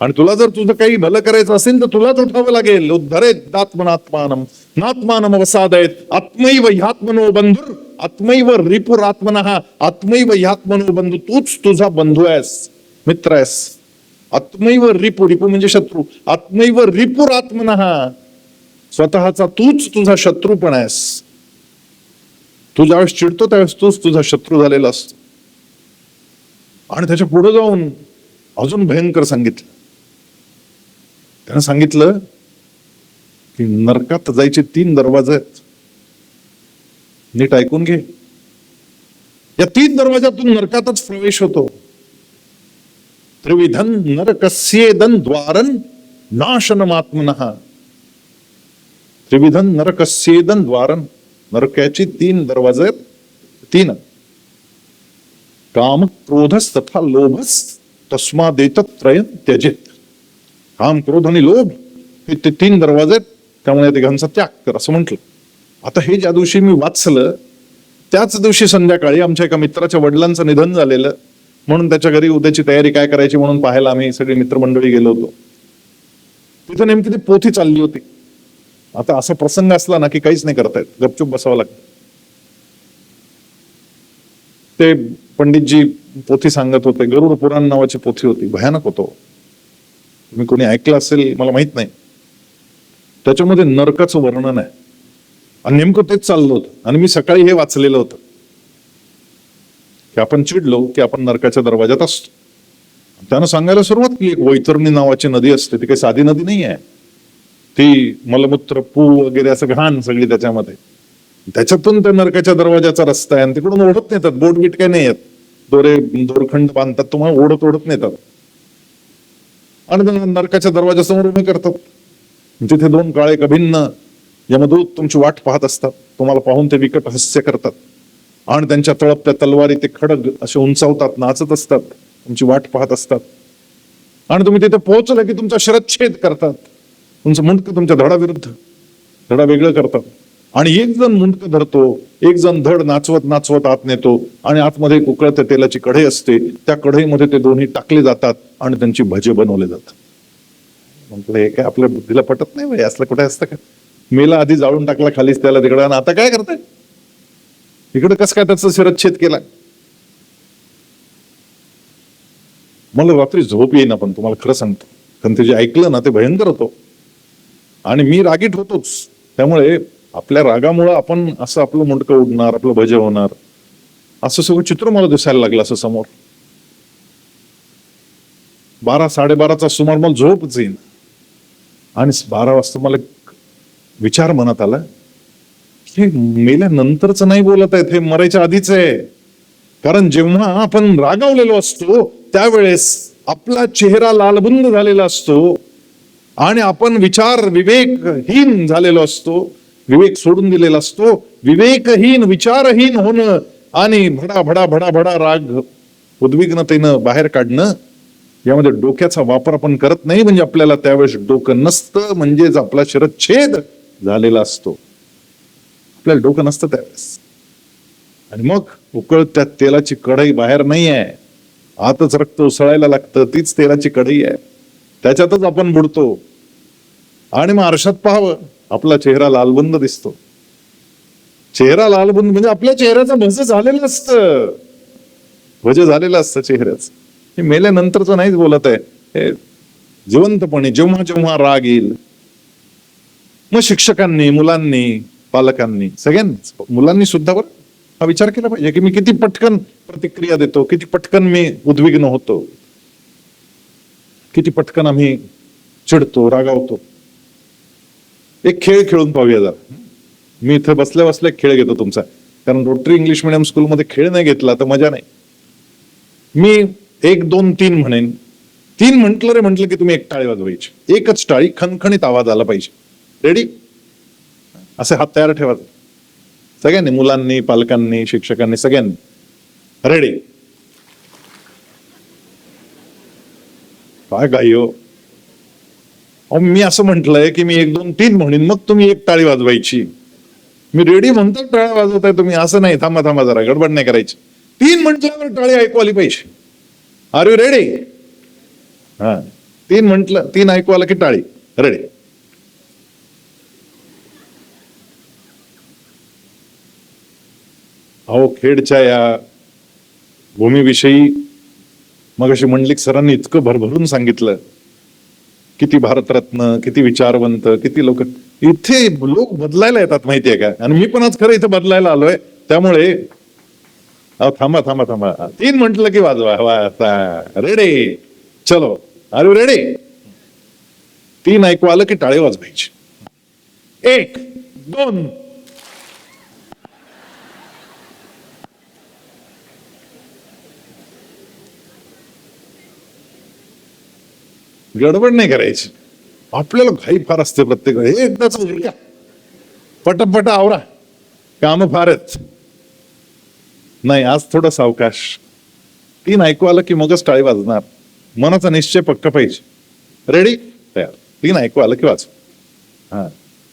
आणि तुला जर तुझं काही भलं करायचं असेल तर तुलाच उठावं लागेल. उद्धरेत आत्मनात्मानम नात्मानम वसादयेत आत्मैव ह्यात्मनो बंधुर आत्मैव रिपुर आत्मनः आत्मैव ह्यात्मनो बंधू. तूच तुझा बंधू आहेस, मित्र आहेस. आत्मैव रिपू, रिपू म्हणजे शत्रू. आत्मैव रिपुर आत्मनः, स्वतःचा तूच तुझा शत्रू पण आहेस. तू ज्यावेळेस चिडतो त्यावेळेस तूच तुझा शत्रू झालेला असतो. आणि त्याच्या पुढे जाऊन अजून भयंकर सांगितलं. त्यानं सांगितलं की नरकात जायचे 3 दरवाजे आहेत. नीट ऐकून घे. या 3 दरवाजातून नरकातच प्रवेश होतो. त्रिविधन नरकस्येदन द्वारन नाशनमात्मनः त्रिविधन नरकस्येदन द्वारन. नरकाची 3 दरवाजे आहेत. 3. काम क्रोधस तथा लोभस तस्मादेतत् त्रयं त्यजेत. काम क्रोध आणि लोभ हे ते 3 दरवाजे आहेत, त्यामुळे या तिघांचा त्याग कर असं म्हटलं. आता हे ज्या दिवशी मी वाचलं त्याच दिवशी संध्याकाळी आमच्या एका मित्राच्या वडिलांचं निधन झालेलं, म्हणून त्याच्या घरी उद्याची तयारी काय करायची म्हणून पाहायला आम्ही सगळी मित्रमंडळी गेलो होतो. तिथं नेमकी ती पोथी चालली होती. आता असा प्रसंग असला ना की काहीच नाही करता येत, गपचूप बसावं लागतं. ते पंडितजी पोथी सांगत होते. गरुड पुराण नावाची पोथी होती. भयानक होतो. तुम्ही कोणी ऐकलं असेल मला माहित नाही. त्याच्यामध्ये नरकाचं वर्णन आहे आणि नेमकं तेच चाललं होतं. आणि मी सकाळी हे वाचलेलं होतं की आपण चिडलो की आपण नरकाच्या दरवाजात असतो. त्यानं सांगायला सुरुवात केली, एक वैतरणी नावाची नदी असते. ती काही साधी नदी नाही आहे. ती मलमूत्र पू वगैरे असं घाण सगळी त्याच्यामध्ये. त्याच्यातून त्या नरकाच्या दरवाजाचा रस्ता आहे आणि तिकडून ओढत नेतात. बोट बीट काय नाही येत. दोरखंड बांधतात, तुम्हाला ओढत ओढत नेतात आणि नरकाच्या दरवाजासमोर उभे करतात. तिथे 2 काळे कभिन्न यमदूत तुमची वाट पाहत असतात. तुम्हाला पाहून ते विकट हास्य करतात आणि त्यांच्या तळपत्या तलवारी ते खडग असे उंचावतात, नाचत असतात, तुमची वाट पाहत असतात. आणि तुम्ही तिथे पोहोचले की तुमचा शिरच्छेद करतात. तुमचं मुंडकं तुमच्या धडाविरुद्ध धडा वेगळं करतात. आणि एक जण मुंडकं धरतो, एक जण धड नाचवत नाचवत आत नेतो आणि आतमध्ये उकळत्या तेलाची कढई असते. त्या कढईमध्ये ते दोन्ही टाकले जातात आणि त्यांची भजे बनवले जातात. म्हटलं हे काय आपल्या बुद्धीला पटत नाही भाई, असलं कुठे असतं का? मेला आधी जाळून टाकला खालीच त्याला तिकडं, आणि आता काय करताय इकडे? कस काय त्याचा शिरच्छेद केला? मला रात्री झोप येईना, पण तुम्हाला खरं सांगतो, कारण ते जे ऐकलं ना ते भयंकर होतं आणि मी रागीट होतोच. त्यामुळे आपल्या रागामुळं आपण असं आपलं मुंडकं उडणार, आपलं भजे होणार, असं सगळं चित्र मला दिसायला लागलं असं समोर. 12-12:30चा सुमार मला झोपच येईन आणि 12 वाजता मला विचार मनात आला, हे मेल्यानंतरच नाही बोलत आहेत, हे मरायच्या आधीच आहे. कारण जेव्हा आपण रागावलेलो असतो त्यावेळेस आपला चेहरा लालबुंद झालेला असतो आणि आपण विचार विवेकहीन झालेलो असतो, विवेक सोडून दिलेला असतो. विवेकहीन विचारहीन होणं आणि भडा भडा भडा भडा राग उद्विग्नतेनं बाहेर काढणं, यामध्ये डोक्याचा वापर आपण करत नाही. म्हणजे आपल्याला त्यावेळेस डोकं नसतं, म्हणजेच आपला शिरच्छेद झालेला असतो. आपल्याला डोकं नसतं त्यावेळेस. आणि मग उकळत्या तेलाची कढई बाहेर नाही आहे, आतच रक्त उसळायला लागतं, तीच तेलाची कढई आहे, त्याच्यातच आपण बुडतो. आणि मग आरशात पाहावं, आपला चेहरा लालबुंद दिसतो. चेहरा लालबुंद म्हणजे आपल्या चेहऱ्याचं भज झालेलं असतं, भज झालेलं असतं चेहऱ्याचं. हे मेल्यानंतरच नाहीच बोलत आहे, हे जिवंतपणे जेव्हा जेव्हा राग येईल. मग शिक्षकांनी, मुलांनी, पालकांनी, सगळ्यांनीच, मुलांनी सुद्धा बरं हा विचार केला पाहिजे की मी किती पटकन प्रतिक्रिया देतो, किती पटकन मी उद्विग्न होतो, किती पटकन आम्ही चिडतो, रागावतो. एक खेळ खेळून पाहूया जरा. मी इथं बसल्या बसल्या खेळ घेतो तुमचा, कारण रोटरी इंग्लिश मिडियम स्कूलमध्ये खेळ नाही घेतला तर मजा नाही. मी 1, 2, 3 म्हणेन. 3 म्हटलं रे म्हटलं की तुम्ही एक टाळी वाजवायची, एकच टाळी, खणखणीत आवाज आला पाहिजे. रेडी? असे हात तयार ठेवायचे सगळ्यांनी, मुलांनी, पालकांनी, शिक्षकांनी, सगळ्यांनी. रेडी? काय गाई हो, मी असं म्हटलंय की मी 1, 2, 3 म्हणेन, मग तुम्ही एक टाळी वाजवायची. मी रेडी म्हणतो टाळ्या वाजवताय तुम्ही, असं नाही. थांबा थांबा जरा, गडबड नाही करायची. 3 म्हटल्यावर टाळी ऐकू आली पाहिजे. Are you ready? हा, 3 म्हटलं, 3 ऐकू आलं की टाळी. रेडी? अहो, खेडच्या या भूमीविषयी मगाशी मंडलिक सरांनी इतकं भरभरून सांगितलं. किती भारतरत्न, किती विचारवंत, किती लोक इथे लोक बदलायला येतात माहितीये का? आणि मी पण आज खरं इथे बदलायला आलोय. त्यामुळे थांबा थांबा थांबा, 3 म्हटलं की वाजवा. रेडी? चलो, आर यू रेडी? 3 ऐकू आलं की टाळे वाजवायची. 1, 2. गडबड नाही करायची. आपल्याला घाई फार असते प्रत्येक वेळी, एकदाच पटापट आवरा, काम फार आहेत. नाही, आज थोडं सावकाश. 3 ऐकू आलं की मगच टाळी वाजणार. मनाचा निश्चय पक्का पाहिजे. रेडी, तयार. 3 ऐकू आलं की वाजव. हा,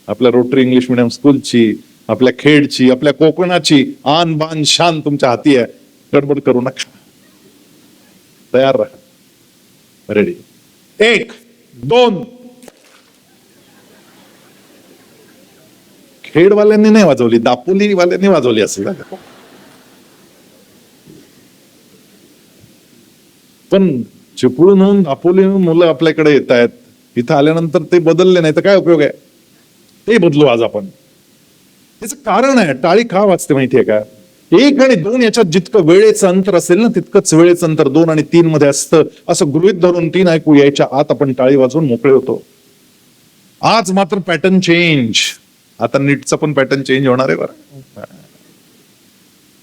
आपल्या रोटरी इंग्लिश मिडियम स्कूलची, आपल्या खेडची, आपल्या कोकणाची आन बान शान तुमच्या हाती आहे. गडबड करू नका, तयार राहा. रेडी, 1 2. खेडवाल्यांनी नाही वाजवली, दापोलीवाल्यांनी वाजवली असेल. पण चिपळूणहून दापोलीहून मुलं आपल्याकडे येत आहेत. इथं आल्यानंतर ते बदलले नाही तर काय उपयोग आहे? ते बदलू आज आपण. त्याचं कारण आहे, टाळी का वाजते माहितीये का? 1 आणि 2 याच्यात जितकं वेळेचं अंतर असेल ना, तितकंच वेळेचं अंतर 2 आणि 3 मध्ये असतं. असं गृहीत धरून 3 ऐकू यायच्या आत आपण टाळी वाजवून मोकळे होतो. आज मात्र पॅटर्न चेंज. आता नीटचा पण पॅटर्न चेंज होणार आहे बरं.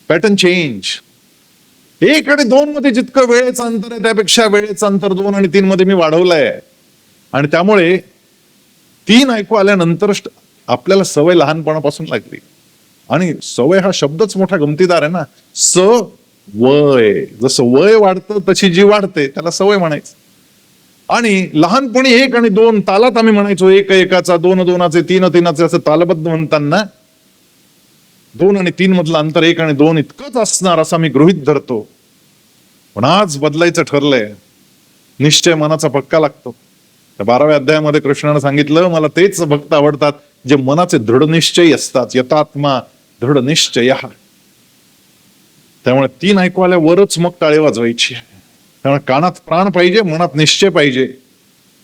Pattern change. 1 आणि 2 मध्ये जितकं वेळेचं अंतर आहे त्यापेक्षा वेळेचं अंतर 2 आणि 3 मध्ये मी वाढवलंय. आणि त्यामुळे 3 ऐकू आल्यानंतर आपल्याला सवय लहानपणापासून लागली. आणि सवय हा शब्दच मोठा गमतीदार आहे ना. वय, जसं वय वाढतं तशी जी वाढते त्याला सवय म्हणायचं. आणि लहानपणी 1 आणि 2 तालात आम्ही म्हणायचो, 1 1चा, 2 2चे, 3 3चे, असं तालबद्ध म्हणताना 2 आणि 3 मधलं अंतर 1 आणि 2 इतकंच असणार असं मी गृहीत धरतो. पण आज बदलायचं ठरलंय. निश्चय मनाचा पक्का लागतो. 12व्या अध्यायामध्ये कृष्णाने सांगितलं, मला तेच भक्त आवडतात जे मनाचे दृढ निश्चयी असतात. यतात्मा दृढ निश्चय. त्यामुळे 3 ऐकू आल्यावरच मग टाळी वाजवायची. त्यामुळे कानात प्राण पाहिजे, मनात निश्चय पाहिजे.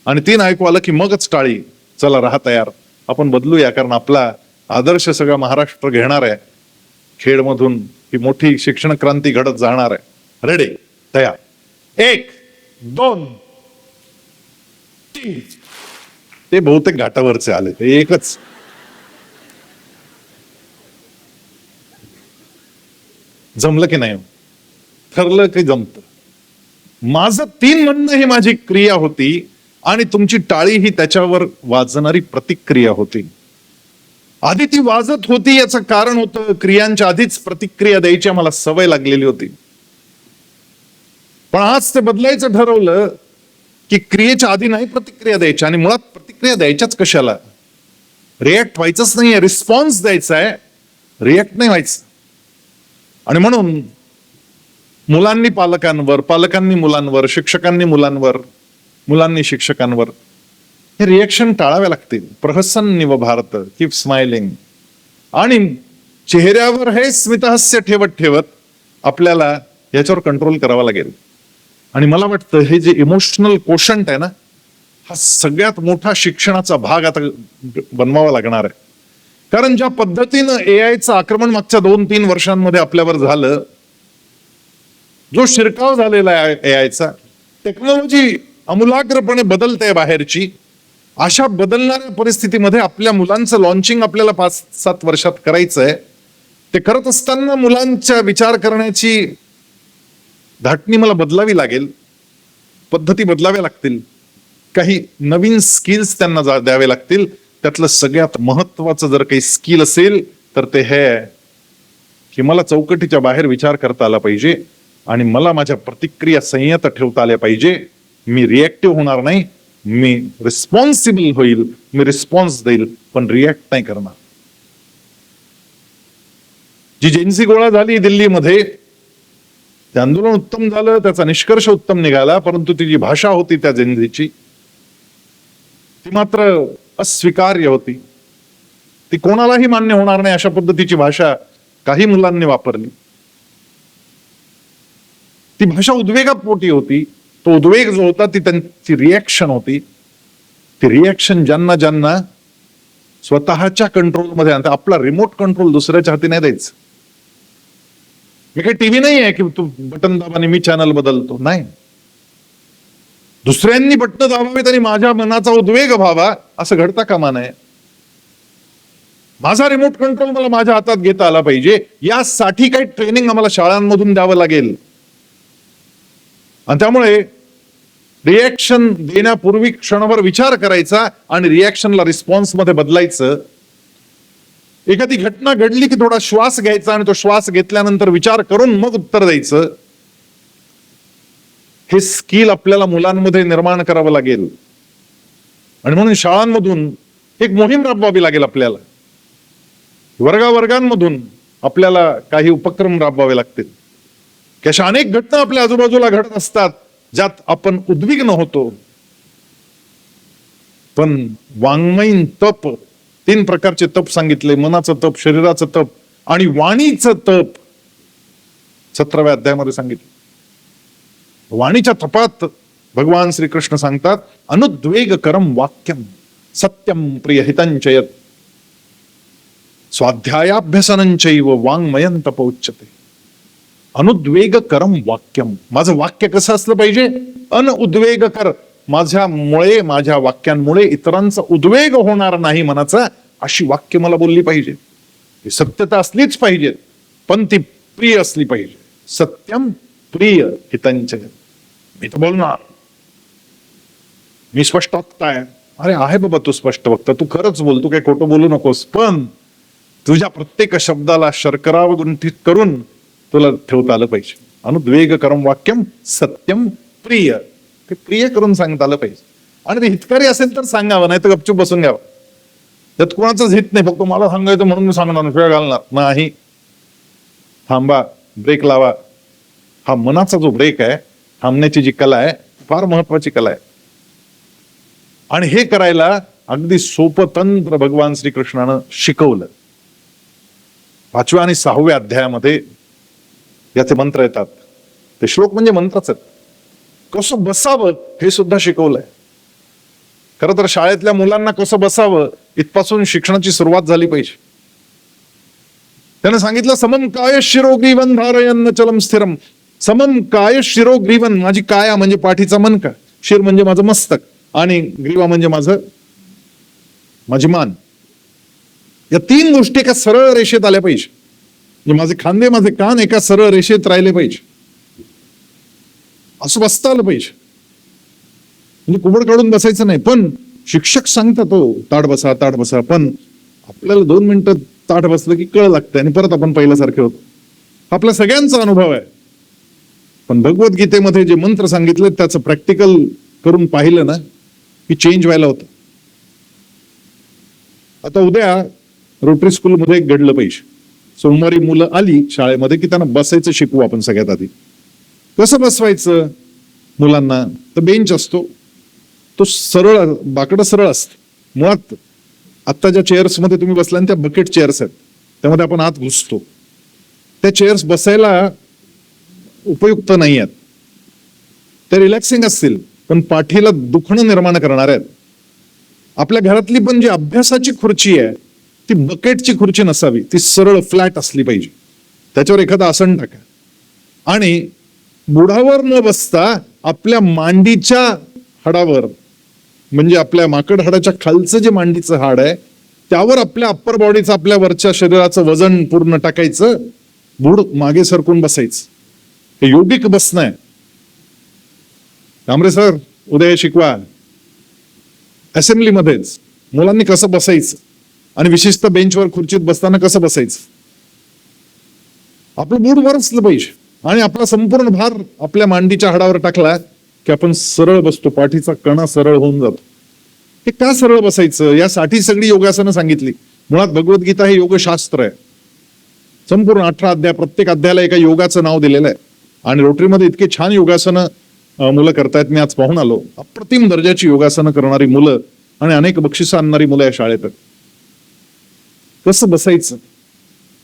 आणि 3 ऐकू आलं की मगच टाळी. चला, राहा तयार, आपण बदलूया. कारण आपला आदर्श सगळा महाराष्ट्र घेणार आहे. खेडमधून ही मोठी शिक्षण क्रांती घडत जाणार आहे. रेडी, तयार. 1 2 3. ते बहुतेक घाटावरचे आले, ते एकच. जमलं की नाही? ठरलं की जमत. माझं 3 म्हणणं ही माझी क्रिया होती आणि तुमची टाळी ही त्याच्यावर वाजणारी प्रतिक्रिया होती. आधी ती वाजत होती याचं कारण होतं, क्रियांच्या आधीच प्रतिक्रिया द्यायची आम्हाला सवय लागलेली होती. पण आज ते बदलायचं ठरवलं की क्रियेच्या आधी नाही प्रतिक्रिया द्यायची. आणि मुळात प्रतिक्रिया द्यायच्याच कशाला? रिॲक्ट व्हायचंच नाहीये, रिस्पॉन्स द्यायचा आहे, रिॲक्ट नाही व्हायचं. आणि म्हणून मुलांनी पालकांवर, पालकांनी मुलांवर, शिक्षकांनी मुलांवर, मुलांनी शिक्षकांवर हे रिएक्शन टाळावे लागतील. प्रहसन्निव भारत, कीप स्माइलिंग. आणि चेहऱ्यावर हे स्मितहास्य ठेवत ठेवत आपल्याला याच्यावर कंट्रोल करावा लागेल. आणि मला वाटतं हे जे इमोशनल कोशंट आहे ना, हा सगळ्यात मोठा शिक्षणाचा भाग आता बनवावा लागणार आहे. कारण ज्या पद्धतीनं एआयचं आक्रमण मागच्या 2-3 वर्षांमध्ये आपल्यावर झालं, जो शिरकाव झालेला आहे एआयचा, टेक्नॉलॉजी आमूलाग्रपणे बदलते बाहेरची. अशा बदलणाऱ्या परिस्थितीमध्ये आपल्या मुलांचं लॉन्चिंग आपल्याला 5-7 वर्षात करायचं आहे. ते करत असताना मुलांच्या विचार करण्याची धाटणी मला बदलावी लागेल, पद्धती बदलाव्या लागतील, काही नवीन स्किल्स त्यांना द्यावे लागतील. त्यातलं सगळ्यात महत्वाचं जर काही स्किल असेल तर ते हे की मला चौकटीच्या बाहेर विचार करता आला पाहिजे आणि मला माझ्या प्रतिक्रिया संयत ठेवता आल्या पाहिजे. मी रिएक्टिव्ह होणार नाही, मी रिस्पॉन्सिबल होईल, मी रिस्पॉन्स देईल, पण रिॲक्ट नाही करणार. जी जेन्सी गोळा झाली दिल्लीमध्ये, ते आंदोलन उत्तम झालं, त्याचा निष्कर्ष उत्तम निघाला, परंतु ती जी भाषा होती त्या जेन्झीची ती मात्र अस्वीकार्य होती. ती कोणालाही मान्य होणार नाही अशा पद्धतीची भाषा काही मुलांनी वापरली. ती भाषा उद्वेगापोटी होती. तो उद्वेग जो होता ती त्यांची रिॲक्शन होती. ती रिॲक्शन ज्यांना ज्यांना स्वतःच्या कंट्रोलमध्ये आणता, आपला रिमोट कंट्रोल दुसऱ्याच्या हाती नाही द्यायचं. मी काही टीव्ही नाही आहे की तू बटन दाबाने मी चॅनल बदलतो, नाही. दुसऱ्यांनी बटन दाबावेत आणि माझ्या मनाचा उद्वेग व्हावा असं घडता कामा नये. माझा रिमोट कंट्रोल मला माझ्या हातात घेता आला पाहिजे. यासाठी काही ट्रेनिंग आम्हाला शाळांमधून द्यावं लागेल. आणि त्यामुळे रिॲक्शन देण्यापूर्वी क्षणभर विचार करायचा आणि रिॲक्शनला रिस्पॉन्स मध्ये बदलायचं. एखादी घटना घडली की थोडा श्वास घ्यायचा आणि तो श्वास घेतल्यानंतर विचार करून मग उत्तर द्यायचं. हे स्किल आपल्याला मुलांमध्ये निर्माण करावं लागेल. आणि म्हणून शाळांमधून एक मोहीम राबवावी लागेल आपल्याला. वर्गांमधून आपल्याला काही उपक्रम राबवावे लागतील. की अशा अनेक घटना आपल्या आजूबाजूला घडत असतात ज्यात आपण उद्विग्न होतो. पण वाङ्मयीन तप, 3 प्रकारचे तप सांगितले: मनाचं तप, शरीराचं तप आणि वाणीचं तप 17व्या अध्यायामध्ये सांगितलं. वाणीच्या तपात भगवान श्रीकृष्ण सांगतात, अनुद्वेगकरम वाक्यम सत्यम प्रिय हितंचयत स्वाध्यायाभ्यसनंचैव वाङ्मयं तप उच्यते. अनुद्वेगकरम वाक्यम, माझं वाक्य कसं असलं पाहिजे? अनुद्वेगकर, माझ्या वाक्यांमुळे इतरांचा उद्वेग होणार नाही मनाचा, अशी वाक्य मला बोलली पाहिजे. ही सत्यता असलीच पाहिजे, पण ती प्रिय असली पाहिजे. सत्यम प्रिय हितंचयत. मी तर बोलणार, मी स्पष्ट वक्ता आहे. अरे आहे बाबा तू स्पष्ट वक्ता, तू खरंच बोल, तू काही खोटं बोलू नकोस, पण तुझ्या प्रत्येक शब्दाला शर्करावर गुंठित करून तुला ठेवता आलं पाहिजे. अनुद्वेगकरम वाक्यम सत्यम प्रिय, ते प्रिय करून सांगता आलं पाहिजे. आणि ते हितकारी असेल तर सांगावं, नाही तर गपचूप बसून घ्यावं. त्यात कोणाचंच हित नाही, फक्त मला सांगायचं म्हणून मी सांगणार, शिवाय घालणार नाही. थांबा, ब्रेक लावा. हा मनाचा जो ब्रेक आहे, थांबण्याची जी कला आहे, फार महत्वाची कला आहे. आणि हे करायला अगदी सोपं तंत्र भगवान श्रीकृष्णानं शिकवलं. 5व्या आणि 6व्या अध्यायामध्ये याचे मंत्र येतात. ते श्लोक म्हणजे मंत्रच आहेत. कसं बसावं हे सुद्धा शिकवलंय. खरं तर शाळेतल्या मुलांना कसं बसावं इथपासून शिक्षणाची सुरुवात झाली पाहिजे. त्यानं सांगितलं, समम काय शिरोग्रीवन धारयन्न चलम स्थिरम. समम काय शिरोग्रीवन, माझी काया म्हणजे पाठीचा मनका, शिर म्हणजे माझं मस्तक, आणि ग्रीवा म्हणजे माझी मान. या 3 गोष्टी एका सरळ रेषेत आल्या पाहिजे. म्हणजे माझे खांदे, माझे कान एका सरळ रेषेत राहिले पाहिजे. असं बसता आलं पाहिजे. म्हणजे कुबड काढून बसायचं नाही. पण शिक्षक सांगतात तो ताट बसा, ताट बसा, पण आपल्याला 2 मिनिटं ताट बसलं की कळ लागतं आणि परत आपण पहिल्यासारखे होतो. आपला सगळ्यांचा अनुभव आहे. पण भगवद्गीतेमध्ये जे मंत्र सांगितले त्याचं प्रॅक्टिकल करून पाहिलं ना की चेंज व्हायला होतं. आता उद्या रोटरी स्कूलमध्ये घडलं पाहिजे. सोमवारी मुलं आली शाळेमध्ये की त्यांना बसायचं शिकवू आपण सगळ्यात आधी. कसं बसवायचं मुलांना? तर बेंच असतो तो सरळ, बाकडं सरळ असतं. मुळात आत्ता ज्या चेअर्स मध्ये तुम्ही बसला त्या बकेट चेअर्स आहेत, त्यामध्ये आपण आत घुसतो. त्या चेअर्स बसायला उपयुक्त नाही आहेत. ते रिलॅक्सिंग असतील पण पाठीला दुखणं निर्माण करणार आहेत. आपल्या घरातली पण जी अभ्यासाची खुर्ची आहे ती बकेटची खुर्ची नसावी, ती सरळ फ्लॅट असली पाहिजे. त्याच्यावर एखादं आसन टाका आणि बुडावर न बसता आपल्या मांडीच्या हाडावर, म्हणजे आपल्या माकड हाडाच्या खालचं जे मांडीचं हाड आहे त्यावर आपल्या अप्पर बॉडीचं, आपल्या वरच्या शरीराचं वजन पूर्ण टाकायचं, बुड मागे सरकून बसायचं. हे योगिक बसणं आहे. कांबरे सर उद्या शिकवा असेंब्लीमध्येच मुलांनी कसं बसायचं आणि विशिष्ट बेंचवर खुर्चीत बसताना कसं बसायचं. आपलं बुड वर असलं पाहिजे आणि आपला संपूर्ण भार आपल्या मांडीच्या हाडावर टाकला की आपण सरळ बसतो, पाठीचा कणा सरळ होऊन जातो. हे का सरळ बसायचं यासाठी सगळी योगासनं सांगितली. मुळात भगवद्गीता हे योगशास्त्र आहे. संपूर्ण 18 अध्याय, प्रत्येक अध्यायाला एका योगाचं नाव दिलेलं आहे. आणि रोटरीमध्ये इतके छान योगासनं मुलं करतायत. मी आज पाहून आलो, अप्रतिम दर्जाची योगासनं करणारी मुलं आणि अनेक बक्षिसं आणणारी मुलं या शाळेत. कसं बसायचं?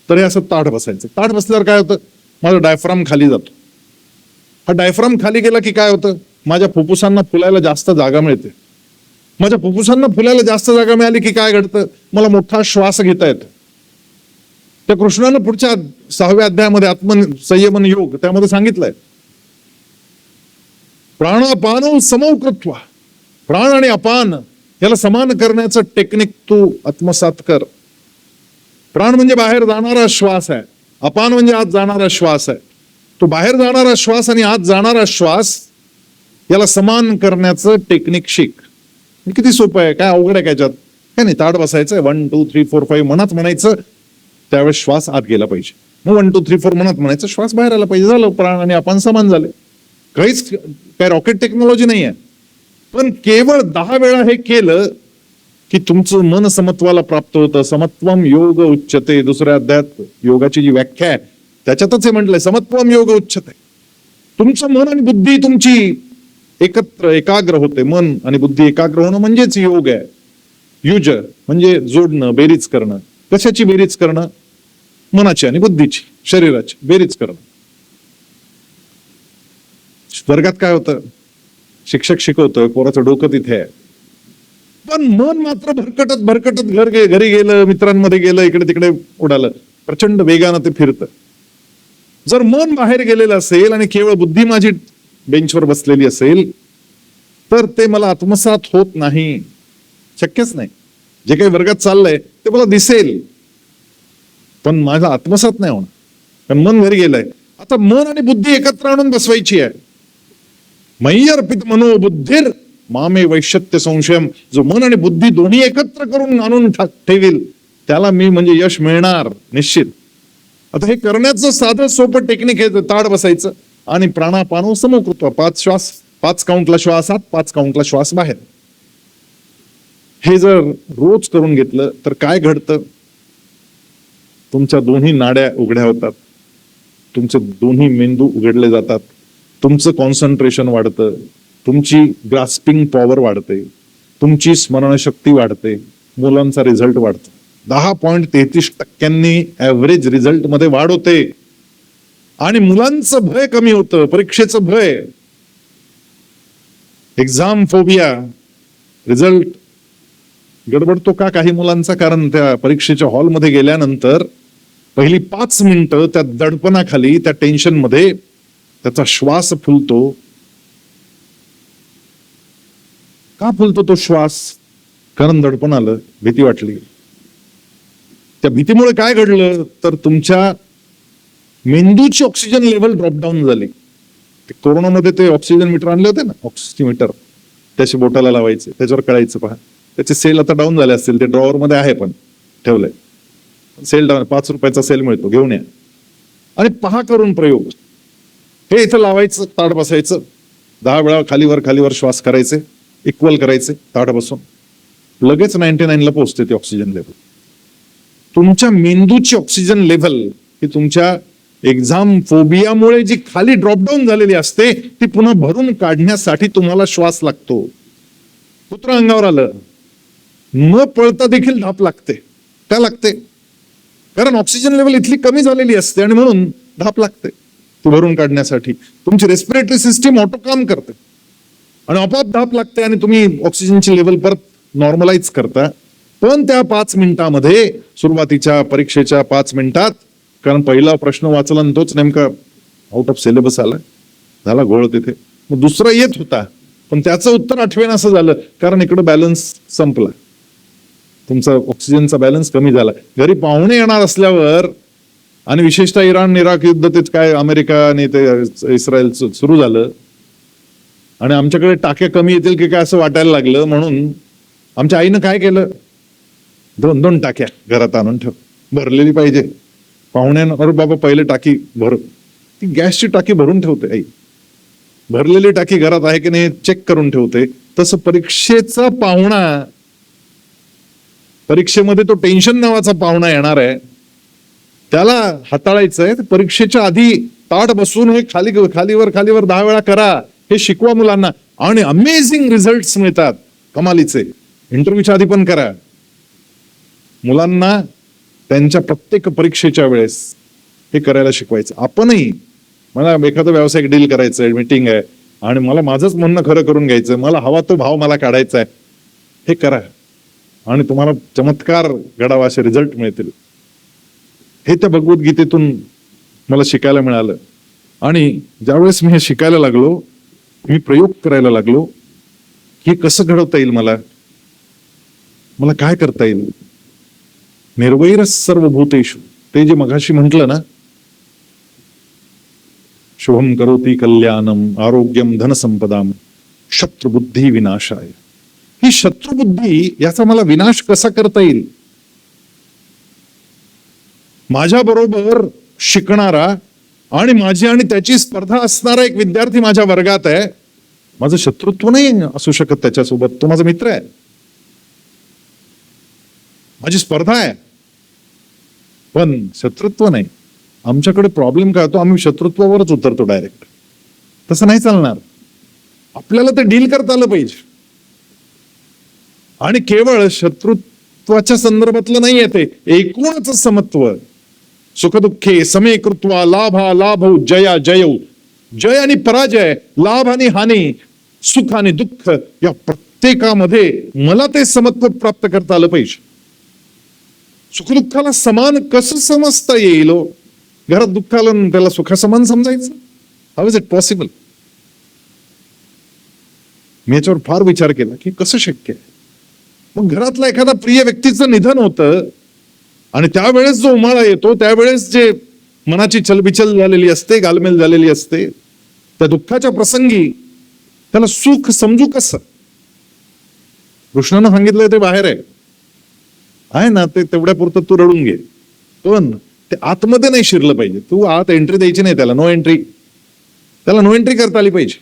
तर हे असं ताठ बसायचं. ताठ बसल्यावर काय होतं? माझा डायफ्राम खाली जातो. हा डायफ्राम खाली गेला की काय होतं? माझ्या फुफ्फुसांना फुलायला जास्त जागा मिळते. माझ्या फुफ्फुसांना फुलायला जास्त जागा मिळाली की काय घडतं? मला मोठा श्वास घेता येतो. त्या कृष्णानं पुढच्या 6व्या अध्यायामध्ये आत्मसंयमन योग त्यामध्ये सांगितलंय, प्राणापान समौ कृत्वा. प्राण आणि अपान याला समान करण्याचं टेक्निक तू आत्मसात कर. प्राण म्हणजे बाहेर जाणारा श्वास आहे, अपान म्हणजे आत जाणारा श्वास आहे. तो बाहेर जाणारा श्वास आणि आत जाणारा श्वास याला समान करण्याचं टेक्निक शिक. किती सोपं आहे, काय अवघड आहे काय याच्यात? काय नाही, ताड बसायचं, 1 2 3 4 5 मनात म्हणायचं, त्यावेळेस श्वास आत गेला पाहिजे. मग 1 2 3 4 मनात म्हणायचं, श्वास बाहेर आला पाहिजे. झालं, प्राण आणि आपण समान झाले. काहीच काय रॉकेट टेक्नॉलॉजी नाही आहे. पण केवळ 10 वेळा हे केलं की तुमचं मन समत्वाला प्राप्त होतं. समत्वम योग उच्चते, दुसऱ्या अध्यायात योगाची जी व्याख्या आहे त्याच्यातच हे म्हटलंय, समत्वम योग उच्चते. तुमचं मन आणि बुद्धी तुमची एकत्र एकाग्र होते. मन आणि बुद्धी एकाग्र होणं म्हणजेच योग आहे. युज म्हणजे जोडणं, बेरीज करणं. कशाची बेरीज करणं? मनाची आणि बुद्धीची, शरीराची बेरीज करणं. वर्गात काय होतं, शिक्षक शिकवतोय, पोराचं डोकं तिथे आहे, पण मन मात्र भरकटत भरकटत घरी गेलं, मित्रांमध्ये गेलं, इकडे तिकडे उडालं, प्रचंड वेगानं ते फिरतं. जर मन बाहेर गेलेलं असेल आणि केवळ बुद्धी माझी बेंचवर बसलेली असेल तर ते मला आत्मसात होत नाही, शक्यच नाही. जे काही वर्गात चाललंय ते मला दिसेल पण माझा आत्मसात नाही होणार, कारण मन घरी गेलंय. आता मन आणि बुद्धी एकत्र आणून बसवायची आहे. मय्य अर्पित मनोबुद्धीर मामे वैश्यत्य संशयम. जो मन आणि बुद्धी दोन्ही एकत्र करून आणून ठेवील त्याला मी म्हणजे यश मिळणार निश्चित. आता हे करण्याचं साधं सोपं टेक्निक आहे, ताड बसायचं आणि प्राणापानो समकृत्वा, 5 काउंटला श्वास आत, 5 काउंटला श्वास बाहेर. हे जर रोज करून घेतलं तर काय घडतं? तुमच्या दोन्ही नाड्या उघड्या होतात, तुमचे दोन्ही मेंदू उघडले जातात, तुमचं कॉन्सन्ट्रेशन वाढतं, तुमची ग्रास्पिंग पॉवर वाढते, तुमची स्मरणशक्ती वाढते, मुलांचा रिझल्ट वाढतो. 10.33% ऍव्हरेज रिझल्ट मध्ये वाढ होते. आणि मुलांचं भय कमी होतं, परीक्षेचं भय, एक्झाम फोबिया. रिझल्ट गडबडतो का काही मुलांचा? कारण त्या परीक्षेच्या हॉलमध्ये गेल्यानंतर पहिली 5 मिनिटं त्या दडपणाखाली, त्या टेन्शन मध्ये त्याचा श्वास फुलतो. का फुलतो तो श्वास? कारण दडपण आलं, भीती वाटली. त्या भीतीमुळे काय घडलं तर तुमच्या मेंदूची ऑक्सिजन लेवल ड्रॉपडाऊन झाली. कोरोनामध्ये ते ऑक्सिजन मीटर आणले होते ना, ऑक्सिमीटर, त्याच्या बोटाला लावायचे, त्याच्यावर कळायचं. पहा, त्याचे सेल आता डाऊन झाले असतील, ते ड्रॉवर मध्ये आहे पण ठेवलंय. सेल डाऊन, 5 रुपयाचा सेल मिळतो, घेऊन या आणि पहा करून प्रयोग. हे इथं लावायचं, ताड बसायचं, 10 वेळा खालीवर श्वास करायचे, इक्वल करायचे, ताड बसून लगेच 99 ला पोहोचते ती ऑक्सिजन लेवल. तुमच्या मेंदूची ऑक्सिजन लेवल ही तुमच्या एक्झाम फोबियामुळे जी खाली ड्रॉपडाऊन झालेली असते ती पुन्हा भरून काढण्यासाठी तुम्हाला श्वास लागतो. कुत्र अंगावर आलं, न पळता देखील धाप लागते. का लागते? कारण ऑक्सिजन लेवल इथली कमी झालेली असते आणि म्हणून धाप लागते ती भरून काढण्यासाठी. तुमची रेस्पिरेटरी सिस्टीम ऑटो काम करते आणि आपोआप धाप लागते आणि तुम्ही ऑक्सिजनची लेवल परत नॉर्मलाइज करता. पण त्या 5 मिनिटांमध्ये, सुरुवातीच्या परीक्षेच्या 5 मिनिटात, कारण पहिला प्रश्न वाचला आणि तोच नेमका आउट ऑफ सिलेबस आला, झाला घोळ तिथे. मग दुसरा येत होता पण त्याचं उत्तर आठवेन असं झालं, कारण इकडे बॅलन्स संपला, तुमचा ऑक्सिजनचा बॅलन्स कमी झाला. घरी पाहुणे येणार असल्यावर आणि विशेषतः इराक युद्ध, तेच काय अमेरिका आणि ते इस्रायल सुरू झालं आणि आमच्याकडे टाक्या कमी येतील की काय असं वाटायला लागलं. म्हणून आमच्या आईनं काय केलं, 2 टाक्या घरात आणून ठेव, भरलेली पाहिजे. पाहुण्यांना, अरे बाबा पहिले टाकी भर, ती गॅसची टाकी भरून ठेवते आई, भरलेली टाकी घरात आहे की नाही चेक करून ठेवते. तसं परीक्षेचा पाहुणा, परीक्षेमध्ये तो टेन्शन नावाचा पाहुणा येणार आहे, त्याला हाताळायचं आहे. परीक्षेच्या आधी ताट बसून हे खालीवर 10 वेळा करा, हे शिकवा मुलांना आणि अमेझिंग रिझल्ट मिळतात, कमालीचे. इंटरव्ह्यूच्या आधी पण करा. मुलांना त्यांच्या प्रत्येक परीक्षेच्या वेळेस हे करायला शिकवायचं. आपणही, मला एखादं व्यावसायिक डील करायचंय, मीटिंग आहे आणि मला माझंच म्हणणं खरं करून घ्यायचं, मला हवा तो भाव मला काढायचा आहे, हे करा आणि तुम्हाला चमत्कार घडावा, असे रिझल्ट मिळतील. हे त्या भगवद्गीतेतून मला शिकायला मिळालं. आणि ज्यावेळेस मी हे शिकायला लागलो, मी प्रयोग करायला लागलो, हे कसं घडवता येईल, मला काय करता येईल. निर्वैरच सर्वभूतेषु, ते जे मघाशी म्हटलं ना, शुभम करोति कल्याणम आरोग्यम धनसंपदाम शत्रुबुद्धी विनाशाय. ही शत्रुबुद्धी, याचा मला विनाश कसा करता येईल? माझ्या बरोबर शिकणारा आणि माझी आणि त्याची स्पर्धा असणारा एक विद्यार्थी माझ्या वर्गात आहे. माझं शत्रुत्व नाही असू शकत त्याच्यासोबत, तो माझा मित्र आहे, माझी स्पर्धा आहे, पण शत्रुत्व नाही. आमच्याकडे प्रॉब्लेम काय होतो, आम्ही शत्रुत्वावरच उतरतो डायरेक्ट. तसं नाही चालणार. आपल्याला ते डील करता आलं पाहिजे. आणि केवळ शत्रुत्वाच्या संदर्भातलं नाही येते, एकूणच समत्व. सुखदुःखे समे कृत्वा लाभा लाभौ जया जयौ. जय आणि पराजय, लाभ आणि हानी, सुख आणि दुःख, या प्रत्येकामध्ये मला ते समत्व प्राप्त करता आलं पाहिजे. सुखदुःखाला समान कसं समजता येईल? घरात दुःख आलं त्याला सुखासमान समजायचं? How is it possible? मी याच्यावर फार विचार केला की कसं शक्य आहे. मग घरातला एखादा प्रिय व्यक्तीचं निधन होतं आणि त्यावेळेस जो उमाळा येतो, त्यावेळेस जे मनाची चलबिचल झालेली असते, गालमेल झालेली असते, त्या दुःखाच्या प्रसंगी त्याला सुख समजू कसं? कृष्णानं सांगितलंय ते बाहेर आहे ना, ते तेवढ्यापुरतं तू रडून घे, पण ते आतमध्ये नाही शिरलं पाहिजे. तू आत एंट्री द्यायची नाही त्याला, नो एंट्री. त्याला नो एंट्री करता आली पाहिजे.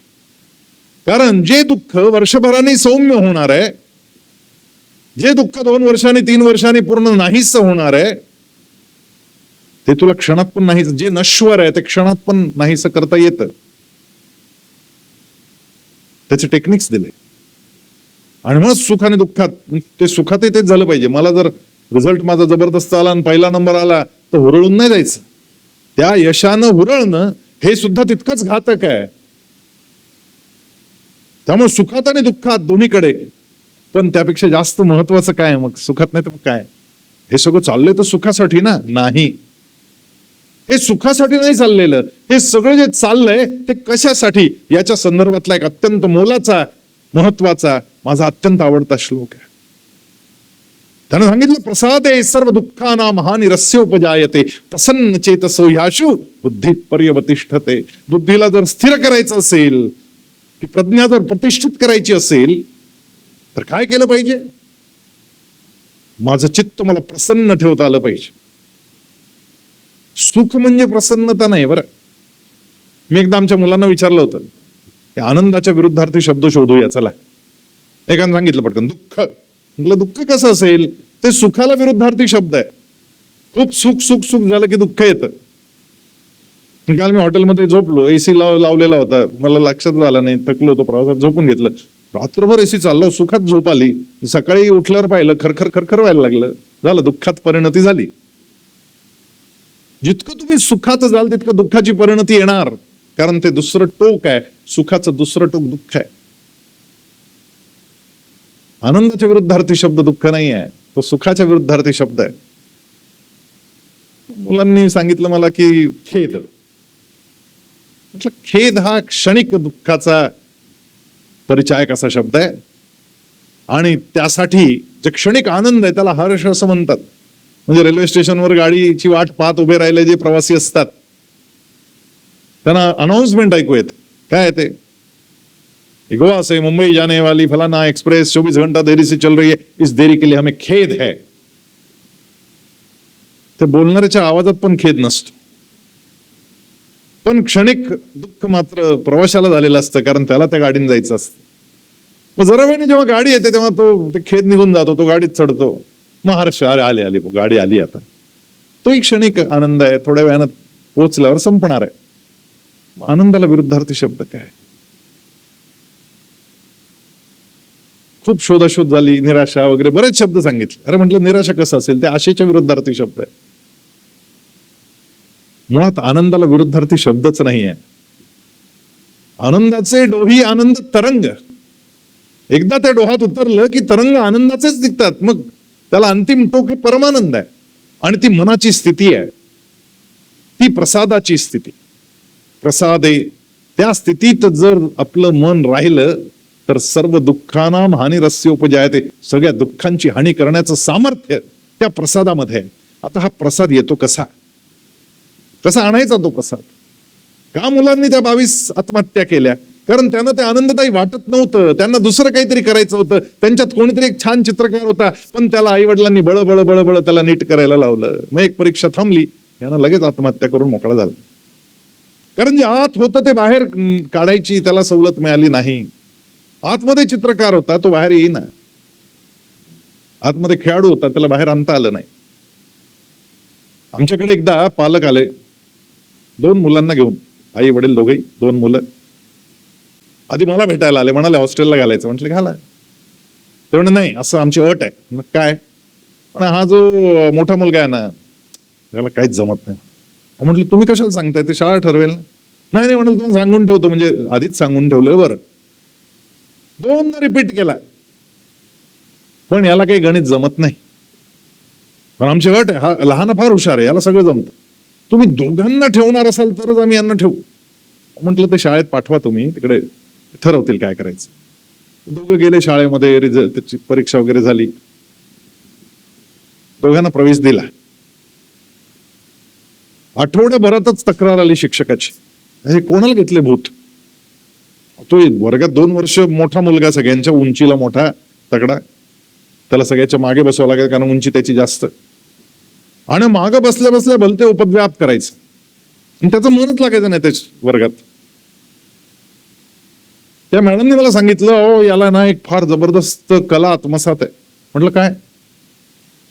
कारण जे दुःख वर्षभराने सौम्य होणार आहे, जे दुःख 2 वर्षांनी 3 वर्षांनी पूर्ण नाहीच होणार आहे, ते तुला क्षणात पण नाही, जे नश्वर आहे ते क्षणात पण नाहीस करता येतं. त्याचे टेक्निक्स दिले. आणि मग सुख आणि दुःखात, ते सुखातही तेच झालं पाहिजे. मला जर रिझल्ट माझा जबरदस्त आला आणि पहिला नंबर आला तर हुरळून नाही जायचं. त्या यशानं हुरळणं हे सुद्धा तितकंच घातक आहे. त्यामुळे सुखात आणि दुःखात दोन्हीकडे, पण त्यापेक्षा जास्त महत्वाचं काय मग? सुखात नाही तर मग काय? हे सगळं चाललंय तर सुखासाठी ना? नाही, हे सुखासाठी नाही चाललेलं. हे सगळं जे चाललंय ते कशासाठी? याच्या संदर्भातला एक अत्यंत मोलाचा, महत्वाचा, माझा अत्यंत आवडता श्लोक आहे. त्यानं सांगितलं, प्रसादे सर्व दुःखानां हानिरस्योपजायते प्रसन्न चेतसो ह्याशु बुद्धी पर्यवतिष्ठते. बुद्धीला जर स्थिर करायचं असेल, ती प्रज्ञा जर प्रतिष्ठित करायची असेल, तर काय केलं पाहिजे? माझं चित्त मला प्रसन्न ठेवता आलं पाहिजे. सुख म्हणजे प्रसन्नता नाही बरं. मी एकदा आमच्या मुलांना विचारलं होतं, आनंदाच्या विरुद्धार्थी शब्द शोधूया चला. एकानं सांगितलं पटकन दुःख. म्हटलं दुःख कसं असेल? ते सुखाला विरुद्धार्थी शब्द आहे. खूप सुख सुख सुख झालं की दुःख येतं. काल मी हॉटेलमध्ये झोपलो, एसी लावलेला होता, मला लक्षात आलं नाही, थकलो होतो प्रवासात, झोपून घेतलं. रात्रभर एसी चाललं, सुखात झोप आली. सकाळी उठल्यावर पाहिलं खरखर खरखर व्हायला लागलं. झालं, दुःखात परिणती झाली. जितकं तुम्ही सुखात जाल तितकं दुःखाची परिणती येणार. कारण ते दुसरं टोक आहे. सुखाचं दुसरं टोक दुःख आहे. आनंदाच्या विरुद्धार्थी शब्द दुःख नाही आहे, तो सुखाच्या विरुद्धार्थी शब्द आहे. मुलांनी सांगितलं मला की खेद. म्हटलं खेद हा क्षणिक दुःखाचा परिचायक असा शब्द आहे. आणि त्यासाठी जे क्षणिक आनंद आहे त्याला हर्ष असं म्हणतात. म्हणजे रेल्वे स्टेशनवर गाडीची वाट पाहत उभे राहिले जे प्रवासी असतात, त्यांना अनाउन्समेंट ऐकू येत. काय ते? गोवा से मुंबई जाने वाली फलाना एक्सप्रेस 24 घंटा देरी से चल रही है, इस देरी के लिए हमें खेद है. ते बोलणाऱ्याच्या आवाजात पण खेद नसतो, पण क्षणिक दुःख मात्र प्रवाशाला झालेलं असतं, कारण त्याला त्या गाडीने जायचं असतं. मग जरा वेळाने जेव्हा गाडी येते तेव्हा तो ते खेद निघून जातो, तो गाडीत चढतो. मग हर्ष, अरे आली आली गाडी आली आता. तो एक क्षणिक आनंद आहे, थोड्या वेळानं पोहोचल्यावर संपणार आहे. आनंदाला विरुद्धार्थी शब्द काय? खूप शोधाशोध झाली, निराशा वगैरे बरेच शब्द सांगितले. अरे म्हटलं निराशा कसं असेल? ते आशेच्या विरुद्धार्थी शब्द आहे. मुळात आनंदाला विरुद्धार्थी शब्दच नाही आहे. आनंदाचे डोही आनंद तरंग. एकदा त्या डोहात उतरलं की तरंग आनंदाचेच दिसतात. मग त्याला अंतिम टोक हे परमानंद आहे. आणि ती मनाची स्थिती आहे, ती प्रसादाची स्थिती. प्रसादे, त्या स्थितीत जर आपलं मन राहिलं तर सर्व दुःखानां हानिरस्योपजायते. सगळ्या दुःखांची हानी करण्याचं सामर्थ्य त्या प्रसादामध्ये आहे. आता हा प्रसाद येतो कसा? कसा आणायचा तो प्रसाद? का मुलांनी त्या 22 आत्महत्या केल्या? कारण त्यांना ते आनंददायी वाटत नव्हतं, त्यांना दुसरं काहीतरी करायचं होतं. त्यांच्यात कोणीतरी एक छान चित्रकार होता, पण त्याला आई वडिलांनी बळ त्याला नीट करायला लावलं. मग एक परीक्षा थांबली, यानं लगेच आत्महत्या करून मोकळा झाला. कारण जे आत होतं ते बाहेर काढायची त्याला सवलत मिळाली नाही. आतमध्ये चित्रकार होता, तो बाहेर येईना. आतमध्ये खेळाडू होता, त्याला बाहेर आणता आलं नाही. आमच्याकडे एकदा पालक आले 2 मुलांना घेऊन, आई वडील दोघेही, 2 मुलं. आधी मला भेटायला आले, म्हणाले हॉस्टेलला घालायचं. म्हटलं घाला. ते म्हणे नाही, असं आमची अट आहे. मग काय? पण हा जो मोठा मुलगा आहे ना, त्याला काहीच जमत नाही. म्हटलं तुम्ही कशाला सांगताय, ते शाळा ठरवेल ना. नाही म्हणाल तुम्ही सांगून ठेवतो, म्हणजे आधीच सांगून ठेवलं. बरं, 2दा रिपीट केला, पण याला काही गणित जमत नाही. पण आमची अट आहे, हा लहान फार हुशार आहे, याला सगळं जमतं. तुम्ही दोघांना ठेवणार असाल तरच आम्ही यांना ठेवू. म्हटलं ते शाळेत पाठवा तुम्ही, तिकडे ठरवतील काय करायचं. दोघं गेले शाळेमध्ये, रिझल्ट त्याची परीक्षा वगैरे झाली, दोघांना प्रवेश दिला. आठवड्याभरातच तक्रार आली शिक्षकाची, हे कोणाला घेतले भूत. तो वर्गात 2 वर्ष मोठा मुलगा, सगळ्यांच्या उंचीला मोठा तगडा, त्याला सगळ्याच्या मागे बसवावं लागेल कारण उंची त्याची जास्त. आणि मागे बसल्या बसल्या भलते उपद्व्याप करायचं, त्याचं मनच लागायचं नाही त्या वर्गात. त्या मॅडमने मला सांगितलं, अहो याला ना एक फार जबरदस्त कला आत्मसात आहे. म्हटलं काय?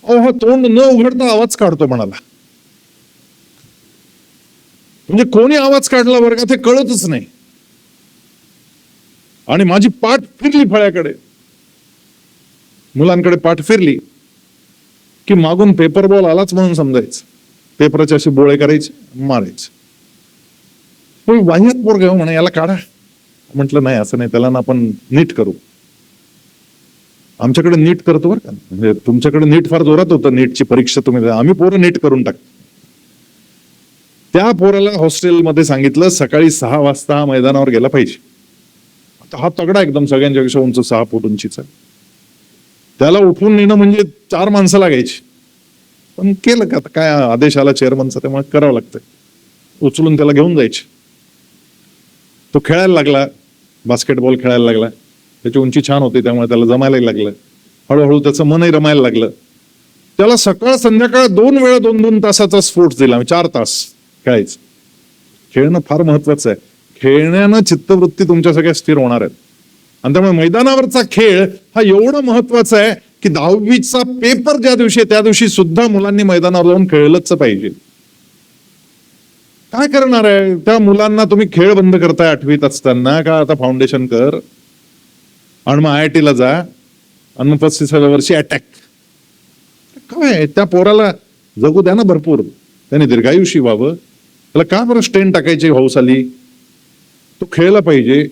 अहो हा तोंड न उघडता आवाज काढतो म्हणाला. म्हणजे कोणी आवाज काढला वर्गात हे कळतच नाही. आणि माझी पाठ फिरली फळ्याकडे, मुलांकडे पाठ फिरली की मागून पेपर बॉल आलाच म्हणून समजायचं. पेपराचे असे बोळे करायचे, मारायचे. वाह्यात पोरग म्हणे, याला काढा. म्हटलं नाही, असं नाही, त्याला ना आपण नीट करू. आमच्याकडे नीट करतो बरं का, म्हणजे तुमच्याकडे नीट फार जोरात होतं, नीटची परीक्षा तुम्ही, आम्ही पोरं नीट करून टाक. त्या पोराला हॉस्टेलमध्ये सांगितलं सकाळी 6 वाजता हा मैदानावर गेला पाहिजे. आता हा तगडा एकदम, सगळ्यांच्यापेक्षा उंच, 6 फूट उंचीचा. त्याला उठवून नेणं म्हणजे 4 माणसं लागायची. पण केलं का, आता काय आदेश आला चेअरमनचा, त्यामुळे करावं लागतं. उचलून त्याला घेऊन जायचे. तो खेळायला लागला, बास्केटबॉल खेळायला लागला. त्याची उंची छान होती, त्यामुळे त्याला जमायला लागलं. हळूहळू त्याचं मनही रमायला लागलं. त्याला सकाळ संध्याकाळ 2 वेळा 2-2 तासाचा स्पोर्ट्स दिला, 4 तास खेळायचं. खेळणं फार महत्वाचं आहे. खेळण्यानं चित्तवृत्ती तुमच्या सगळ्या स्थिर होणार आहेत. आणि त्यामुळे मैदानावरचा खेळ हा एवढा महत्वाचा आहे की 10वीचा पेपर ज्या दिवशी त्या दिवशी सुद्धा मुलांनी मैदानावर जाऊन खेळलंच पाहिजे. काय करणार आहे त्या मुलांना तुम्ही? खेळ बंद करताय 8वीत असताना का? आता फाउंडेशन कर आणि मग IIT ला जा आणि मग 35व्या वर्षी अटॅक. काय त्या पोराला जगू द्या ना भरपूर, त्याने दीर्घायुषी व्हावं. त्याला का बरं स्टेन टाकायची हौस आली? तो खेळला पाहिजे,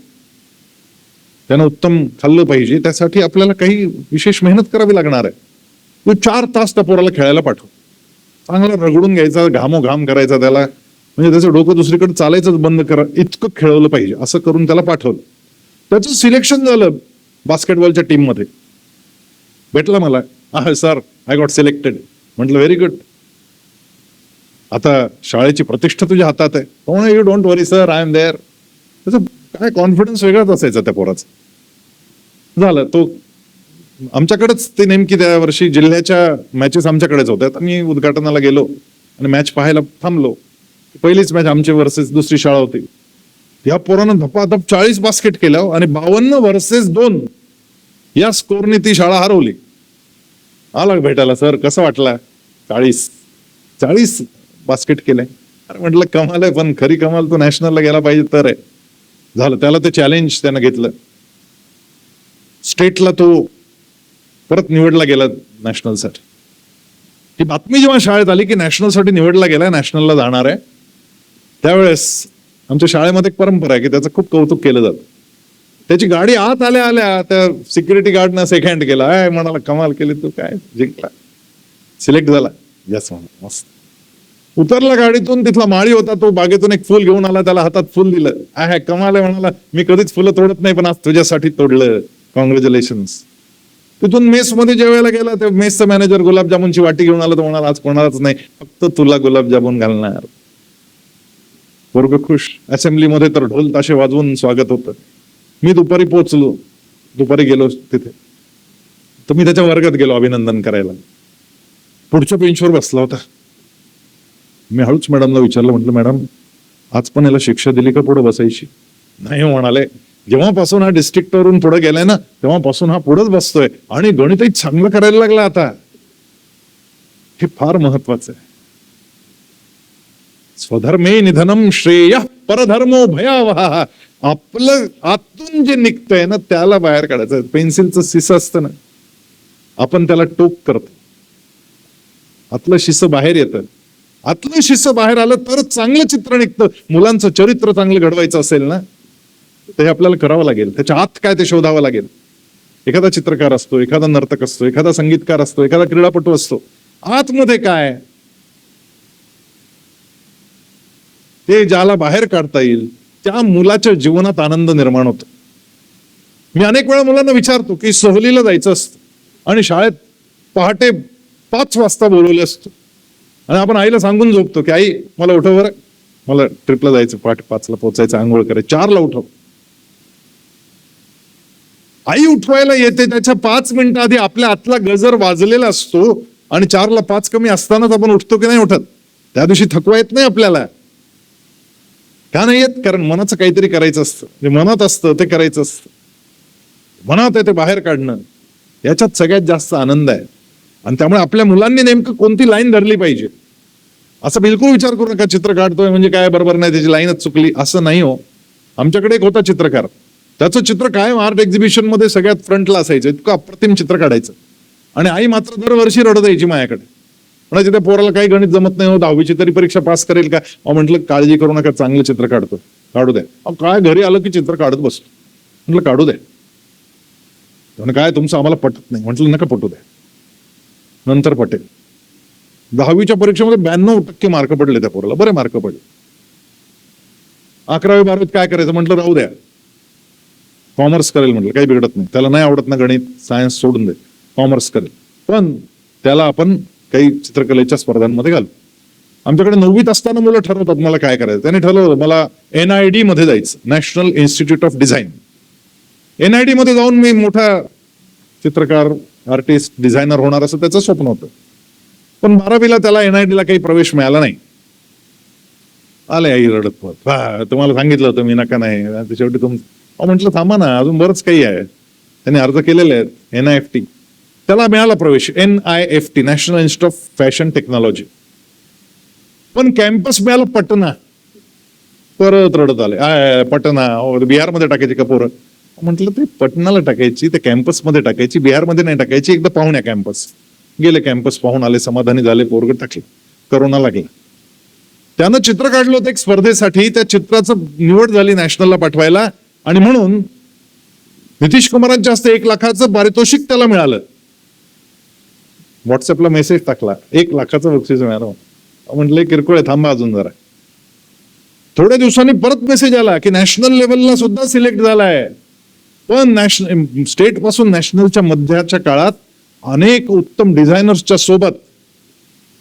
त्यानं उत्तम खाल्लं पाहिजे. त्यासाठी आपल्याला काही विशेष मेहनत करावी लागणार आहे. तू 4 तास त्या पोराला खेळायला पाठव. चांगला रगडून घ्यायचा, घामोघाम करायचा त्याला, म्हणजे त्याचं डोकं दुसरीकडे चालायचंच बंद करा, इतकं खेळवलं पाहिजे. असं करून त्याला पाठवलं. त्याचं सिलेक्शन झालं बास्केटबॉलच्या टीम मध्ये. भेटला मला, सर आय गॉट सिलेक्टेड. म्हटलं व्हेरी गुड. आता शाळेची प्रतिष्ठा तुझ्या हातात आहे. You don't worry sir, I am there. त्याचं काय कॉन्फिडन्स वेगळाच असायचा त्या पोराचा. झालं, तो आमच्याकडेच, ते नेमकी त्या वर्षी जिल्ह्याच्या मॅचेस आमच्याकडेच होत्या. मी उद्घाटनाला गेलो आणि मॅच पाहायला थांबलो. पहिलीच मॅच आमची वर्सेस दुसरी शाळा होती. या पोरानं धपाधप 40 बास्केट केल्या आणि 52 वर्सेस 2 या स्कोरने ती शाळा हरवली. आला भेटायला, सर कसं वाटला? 40 बास्केट केले. अरे म्हटलं कमाल आहे, पण खरी कमाल तो नॅशनलला गेला पाहिजे तर आहे. झालं, त्याला ते चॅलेंज त्यानं घेतलं. स्टेटला तो परत निवडला गेला नॅशनलसाठी. ही बातमी जेव्हा शाळेत आली की नॅशनलसाठी निवडला गेला, नॅशनलला जाणार आहे, त्यावेळेस आमच्या शाळेमध्ये एक परंपरा आहे की त्याचं खूप कौतुक केलं जातं. त्याची गाडी आत आल्या आल्या त्या सिक्युरिटी गार्डनं सेकंड केला. म्हणाला कमाल केली तू, काय जिंकला, सिलेक्ट झाला. यस म्हणा, मस्त. उतरला गाडीतून, तिथला माळी होता, तो बागेतून एक फुल घेऊन आला, त्याला हातात फुल दिलं. कमाल आहे म्हणाला, मी कधीच फुलं तोडत नाही पण आज तुझ्यासाठी तोडलं, कॉंग्रॅच्युलेशन्स. तिथून मेस मध्ये जेवायला गेला, ते मेसचा मॅनेजर गुलाबजामुनची वाटी घेऊन आला. तो म्हणाला आज कोणालाच नाही, फक्त तुला गुलाबजामुन घालणार. वर्ग खुश. असेंब्लीमध्ये तर ढोल ताशे वाजवून स्वागत होतं. मी दुपारी पोहोचलो, दुपारी गेलो तिथे, तर मी त्याच्या वर्गात गेलो अभिनंदन करायला. पुढच्या बेंचवर बसला होता. मी हळूच मॅडमला विचारलं, म्हटलं मॅडम आज पण याला शिक्षा दिली का पुढे बसायची? नाही म्हणाले, जेव्हापासून हा डिस्ट्रिक्टवरून पुढे गेलाय ना तेव्हापासून हा पुढेच बसतोय आणि गणितही चांगलं करायला लागला आता. हे फार महत्वाचं आहे. स्वधर्मे निधनम श्रेय परधर्मो भयावह. आपलं आतून जे निघतंय ना त्याला बाहेर काढायचं. पेन्सिलचं शिसं असतं ना, आपण त्याला टोक करतो, आतलं शिसं बाहेर येतं. आतलं शिसं बाहेर आलं तर चांगलं चित्र निघतं. मुलांचं चरित्र चांगलं घडवायचं असेल ना ते आपल्याला करावं लागेल. त्याच्या आत काय ते शोधावं लागेल. एखादा चित्रकार असतो, एखादा नर्तक असतो, एखादा संगीतकार असतो, एखादा क्रीडापटू असतो, आतमध्ये काय ते ज्याला बाहेर काढता येईल त्या मुलाच्या जीवनात आनंद निर्माण होतो. मी अनेक वेळा मुलांना विचारतो की सहलीला जायचं असतं आणि शाळेत पहाटे 5 वाजता बोलवले असतो आणि आपण आईला सांगून झोपतो की आई मला उठव बरं, मला ट्रिपला जायचं, पहाटे 5ला पोहोचायचं, आंघोळ करायचं, 4ला उठव. आई उठवायला येते त्याच्या 5 मिनिटं आधी आपल्या आतला गजर वाजलेला असतो आणि 4ला 5 कमी असतानाच आपण उठतो की नाही उठत? त्या दिवशी थकवा येत नाही आपल्याला. का नाही येत? कारण मनाचं काहीतरी करायचं असतं, जे मनात असतं ते करायचं असतं. मनात आहे ते बाहेर काढणं, याच्यात सगळ्यात जास्त आनंद आहे. आणि त्यामुळे आपल्या मुलांनी नेमकं कोणती लाईन धरली पाहिजे असं बिलकुल विचार करू नका. चित्र काढतोय म्हणजे काय बरोबर नाही, त्याची लाईनच चुकली, असं नाही हो. आमच्याकडे एक होता चित्रकार, त्याचं चित्र कायम आर्ट एक्झिबिशन मध्ये सगळ्यात फ्रंटला असायचं, इतकं अप्रतिम चित्र काढायचं. आणि आई मात्र दरवर्षी रडत यायची माझ्याकडे, म्हणायची त्या पोराला काही गणित जमत नाही हो, 10वीची तरी परीक्षा पास करेल का? म्हटलं काळजी करू नका, चांगलं चित्र काढतो, काढू द्या. काय घरी आलं की चित्र काढत बसतो. म्हटलं काढू द्या. त्यामुळे काय तुमचं आम्हाला पटत नाही. म्हटलं नका पटू द्या, नंतर पटेल. 10वीच्या परीक्षेमध्ये 92% मार्क पडले त्या पोराला, बरे मार्क पडले. 11वी 12वीत काय करायचं? म्हटलं राहू द्या, कॉमर्स करेल. म्हटलं काही बिघडत नाही, त्याला नाही आवडत ना गणित, सायन्स सोडून दे, कॉमर्स करेल, पण त्याला आपण काही चित्रकलेच्या स्पर्धांमध्ये घालू. आमच्याकडे 9वीत असताना मुलं ठरवतात मला काय करायचं. त्याने ठरवलं मला NID मध्ये जायचं, national institute of design. NID मध्ये जाऊन मी मोठा चित्रकार, आर्टिस्ट, डिझायनर होणार असं त्याचं स्वप्न होतं. पण 12वीला त्याला NID ला काही प्रवेश मिळाला नाही. आले आई रडत, तुम्हाला सांगितलं होतं मी, नका नाही. शेवटी म्हटलं थांबा ना, अजून बरंच काही आहे. त्यांनी अर्ज केलेले आहेत, NIFT, त्याला मिळाला प्रवेश. NIFT, national institute of fashion technology. पण कॅम्पस मिळालं पटना. परत रडत आले, पटना बिहारमध्ये टाकायची का पोरं? म्हटलं ते पटनाला टाकायची, ते कॅम्पसमध्ये टाकायची, बिहारमध्ये नाही टाकायची. एकदा पाहून या कॅम्पस. गेले कॅम्पस, पाहून आले, समाधानी झाले, पोरग टाकले. करोना लागला. त्यानं चित्र काढलं होतं एक स्पर्धेसाठी, त्या चित्राचं निवड झाली नॅशनलला पाठवायला, आणि म्हणून नितीश कुमारांच्या हस्ते 1 लाखाचं पारितोषिक त्याला मिळालं. व्हॉट्सअपला मेसेज टाकला, 1 लाखाचं बक्षीस मिळालं. म्हटलं किरकोळ आहे, थांबा अजून जरा. थोड्या दिवसांनी परत मेसेज आला की नॅशनल लेवलला सुद्धा सिलेक्ट झालाय. पण नॅशनल, स्टेट पासून नॅशनलच्या मध्याच्या काळात अनेक उत्तम डिझायनर्सच्या सोबत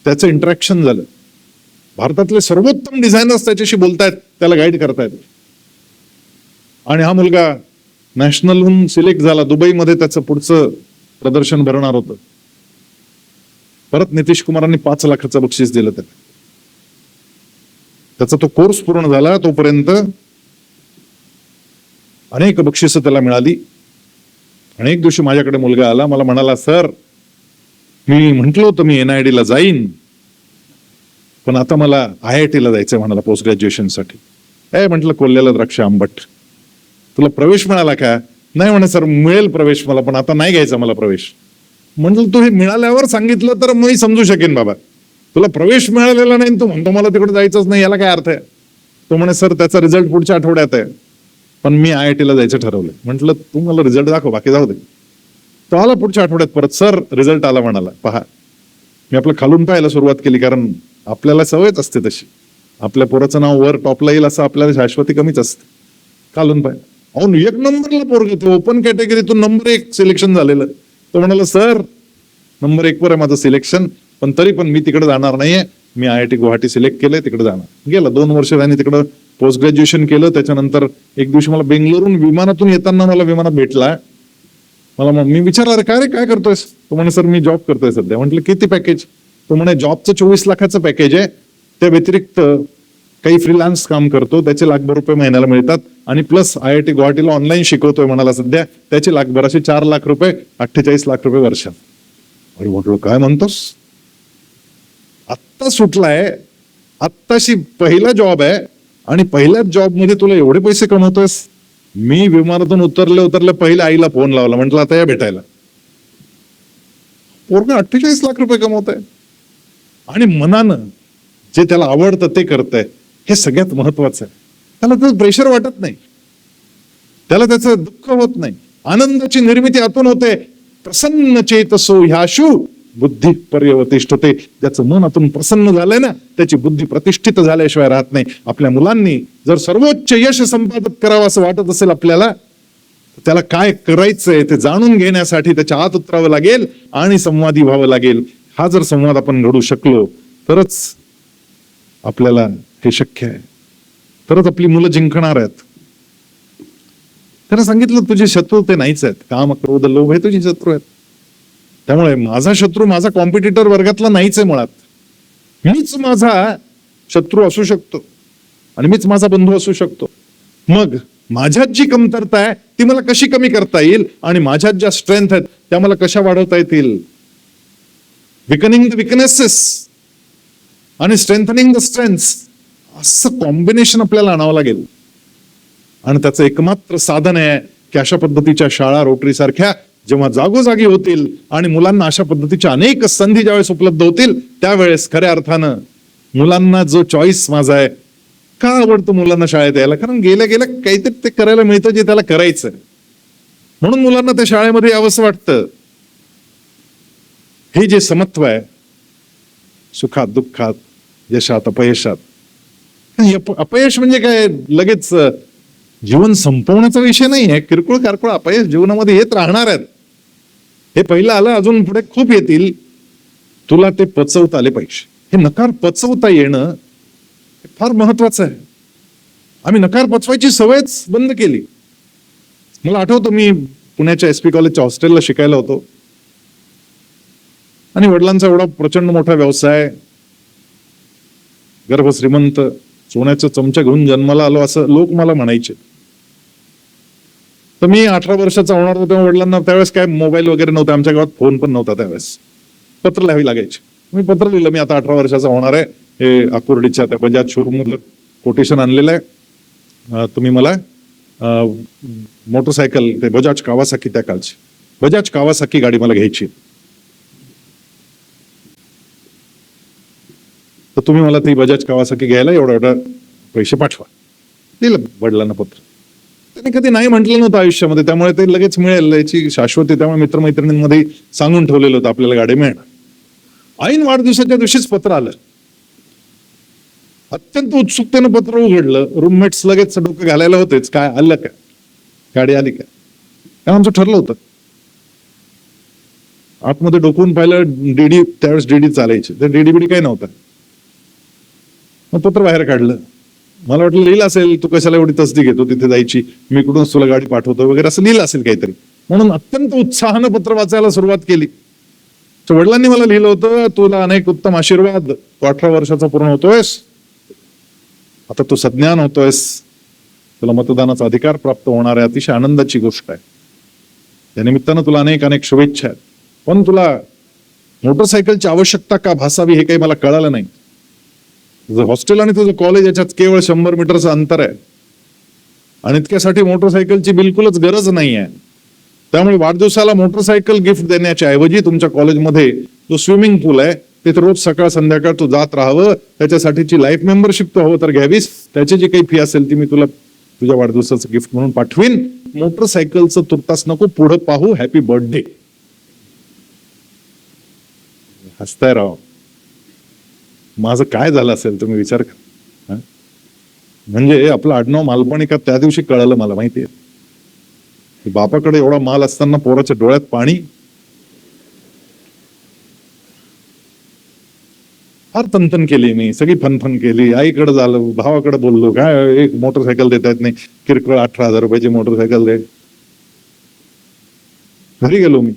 त्याचं इंटरॅक्शन झालं. भारतातले सर्वोत्तम डिझायनर्स त्याच्याशी बोलतायत, त्याला गाईड करतायत. आणि हा मुलगा नॅशनलहून सिलेक्ट झाला. दुबईमध्ये त्याचं पुढचं प्रदर्शन भरणार होतं. परत नितीश कुमारांनी 5 लाखाचं बक्षीस दिलं त्याला. त्याचा तो कोर्स पूर्ण झाला, तोपर्यंत अनेक बक्षिसं त्याला मिळाली. आणि एक दिवशी माझ्याकडे मुलगा आला, मला म्हणाला, सर मी म्हंटल होतं मी NID ला जाईन, पण आता मला IIT ला जायचंय म्हणाला पोस्ट ग्रॅज्युएशनसाठी. म्हटलं कोल्ह्याला द्राक्ष आंबट, तुला प्रवेश मिळाला का? नाही म्हणे सर मिळेल प्रवेश मला, पण आता नाही घ्यायचा मला प्रवेश. म्हटलं तू हे मिळाल्यावर सांगितलं तर मी समजू शकेन बाबा. तुला प्रवेश मिळालेला नाही, तू म्हणतो मला तिकडे जायचंच नाही, याला काय अर्थ आहे? तो म्हणे सर त्याचा रिझल्ट पुढच्या आठवड्यात आहे, पण मी IIT ला जायचं ठरवलंय. म्हटलं तू मला रिझल्ट दाखव, बाकी जाऊ दे. तो आला पुढच्या आठवड्यात परत, सर रिझल्ट आला म्हणाला. पहा, मी आपलं खालून पाहायला सुरुवात केली, कारण आपल्याला सवयच असते तशी. आपल्या पोराचं नाव वर टॉपला येईल असं आपल्याला शाश्वती कमीच असते. खालून पाहिलं, अहो 1 नंबरला पोरग, ते ओपन कॅटेगरीतून नंबर 1 सिलेक्शन झालेलं. तो म्हणाला सर नंबर 1 वर आहे माझं सिलेक्शन, पण तरी पण मी तिकडे जाणार नाहीये, मी IIT गुवाहाटी सिलेक्ट केलंय, तिकडे जाणार. गेला 2 वर्ष त्यांनी तिकडं पोस्ट ग्रॅज्युएशन केलं. त्याच्यानंतर एक दिवशी मला बेंगलोरून विमानातून येताना मला विमानात भेटला. मला मी विचारलं, अरे काय रे, काय करतोयस? तो म्हणे, सर मी जॉब करतोय सध्या. म्हटलं किती पॅकेज? तो म्हणे, जॉबचं 24 लाखाचं पॅकेज आहे, त्या व्यतिरिक्त काही फ्रीलान्स काम करतो, त्याचे लाखभर रुपये महिन्याला मिळतात, आणि प्लस IIT गुवाहाटीला ऑनलाईन शिकवतोय म्हणाला सध्या, त्याचे लाखभर, असे 4 लाख रुपये, 48 लाख रुपये वर्षात. अरे म्हटलं, काय म्हणतोस? आत्ता सुटलाय, आत्ताशी पहिला जॉब आहे, आणि पहिल्याच जॉब मध्ये तुला एवढे पैसे कमवतोयस? मी विमानातून उतरले पहिले आईला फोन लावला, म्हटलं आता या भेटायला. पोरगा 48 लाख रुपये कमवत आहे, आणि मनानं जे त्याला आवडतं ते करतंय, हे सगळ्यात महत्वाचं आहे. त्याला त्याचं प्रेशर वाटत नाही, त्याला त्याचं दुःख होत नाही, आनंदाची निर्मिती आतून होते. प्रसन्न चेतसो ह्याशु बुद्धी पर्यवतिष्ठते. ज्याचं मन आतून प्रसन्न झालंय ना, त्याची बुद्धी प्रतिष्ठित झाल्याशिवाय राहत नाही. आपल्या मुलांनी जर सर्वोच्च यश संपादित करावं असं वाटत असेल आपल्याला, त्याला काय करायचंय ते जाणून घेण्यासाठी त्याच्या आत उतरावं लागेल आणि संवादी व्हावं लागेल. हा जर संवाद आपण घडू शकलो तरच आपल्याला हे शक्य आहे, तरच आपली मुलं जिंकणार आहेत. त्यानं सांगितलं, तुझे शत्रू ते नाहीच आहेत, काम, क्रोध, लोभ हे तुझे शत्रू आहेत. त्यामुळे माझा शत्रू माझा कॉम्पिटिटर वर्गातला नाहीच आहे मुळात. मीच माझा शत्रू असू शकतो आणि मीच माझा बंधू असू शकतो. मग माझ्यात जी कमतरता आहे ती मला कशी कमी करता येईल, आणि माझ्यात ज्या स्ट्रेंथ आहेत त्या मला कशा वाढवता येतील. विकनिंग द विकनेसेस आणि स्ट्रेंथनिंग द स्ट्रेंथ्स, असं कॉम्बिनेशन आपल्याला आणावं लागेल. आणि त्याचं एकमात्र साधन आहे की अशा पद्धतीच्या शाळा, रोटरी सारख्या जेव्हा जागोजागी होतील आणि मुलांना अशा पद्धतीच्या अनेक संधी ज्यावेळेस उपलब्ध होतील, त्यावेळेस खऱ्या अर्थानं मुलांना जो चॉईस माझा आहे, का आवडतं मुलांना शाळेत यायला? कारण गेल्या गेल्या काहीतरी ते करायला मिळतं जे त्याला करायचं, म्हणून मुलांना त्या शाळेमध्ये यावंसं वाटतं. हे जे समत्व आहे, सुखात दुःखात, यशात अपयशात. अपयश म्हणजे काय लगेच जीवन संपवण्याचा विषय नाही आहे. किरकोळ कारकोळ अपयश जीवनामध्ये येत राहणार आहेत. हे पहिलं आलं, अजून पुढे खूप येतील. तुला ते पचवता आले पाहिजे. हे नकार पचवता येणं फार महत्वाचं आहे. आम्ही नकार पचवायची सवयच बंद केली. मला आठवतं, मी पुण्याच्या SP कॉलेजच्या हॉस्टेलला शिकायला होतो, आणि वडिलांचा एवढा प्रचंड मोठा व्यवसाय, गर्भ श्रीमंत, सोन्याचं चमचा घेऊन जन्माला आलो असं लोक मला म्हणायचे. तर मी 18 वर्षाचा होणार होतो तेव्हा वडिलांना, त्यावेळेस काय मोबाईल वगैरे नव्हता, आमच्या गावात फोन पण नव्हता, त्यावेळेस पत्र लिहावी लागायचे. मी पत्र लिहिलं, मी आता 18 वर्षाचा होणार आहे, हे आकुर्डीच्या त्या बजाज शोरूममधलं कोटेशन आणलेलं आहे, तुम्ही मला मोटरसायकल, ते बजाज कावासाकी, त्या कालची बजाज कावासाकी गाडी मला घ्यायची, तर तुम्ही मला ती बजाज कावासाकी घ्यायला एवढा पैसे पाठवा. दिलं वडिलांना पत्र. त्यांनी कधी नाही म्हटलं नव्हतं आयुष्यामध्ये, त्यामुळे ते लगेच मिळेल याची शाश्वती. त्यामुळे मित्रमैत्रिणींमध्ये सांगून ठेवलेलं होतं आपल्याला गाडी मिळणार. ऐन वाढदिवसाच्या दिवशीच पत्र आलं. अत्यंत उत्सुकतेनं पत्र उघडलं. रूममेट्स लगेच डोकं घालायला होतेच, काय आलं का, गाडी आली का, कारण आमचं ठरलं होतं. आतमध्ये डोकून पाहिलं, DD, त्यावेळेस DD चालायचे, तर DD काही नव्हता. मग पत्र बाहेर काढलं. मला वाटलं लिहिलं असेल, तू कशाला एवढी तसदी घेतो तिथे जायची, मी कुठूनच तुला गाडी पाठवतो वगैरे, असं लिहिलं असेल काहीतरी. म्हणून अत्यंत उत्साहानं पत्र वाचायला सुरुवात केली. वडिलांनी मला लिहिलं होतं, तुला अनेक उत्तम आशीर्वाद, तू 18 वर्षाचा पूर्ण होतोयस, आता तू सज्ञान होतोयस, तुला मतदानाचा अधिकार प्राप्त होणार आहे, अतिशय आनंदाची गोष्ट आहे. त्या निमित्तानं तुला अनेक अनेक शुभेच्छा आहेत. पण तुला मोटरसायकलची आवश्यकता का भासावी हे काही मला कळालं नाही. तुझं हॉस्टेल आणि तुझं कॉलेज याच्यात केवळ 100 मीटरचं अंतर आहे, आणि इतक्यासाठी मोटरसायकलची बिलकुलच गरज नाही आहे. त्यामुळे वाढदिवसाला मोटरसायकल गिफ्ट देण्याच्या ऐवजी तुमच्या कॉलेजमध्ये जो स्विमिंग पूल आहे तिथे रोज सकाळ संध्याकाळ तू जात राहावं, त्याच्यासाठीची लाईफ मेंबरशिप तू हवं तर घ्यावीस. त्याची जी काही फी असेल ती मी तुला तुझ्या वाढदिवसाचं गिफ्ट म्हणून पाठवीन. मोटरसायकलचं तुर्तास नको, पुढे पाहू, हॅपी बर्थडे. हसताय राव. माझं काय झालं असेल तुम्ही विचार करा. म्हणजे आपलं आडनाव मालपाणी का त्या दिवशी कळालं मला, माहितीये. बापाकडे एवढा माल असताना पोराच्या डोळ्यात पाणी. फार तनतन केली मी, सगळी फनफन केली, आईकडे झालो, भावाकडे बोललो, काय एक मोटरसायकल देता येत नाही, किरकोळ 18,000 रुपयाची मोटरसायकल दे. घरी गेलो मी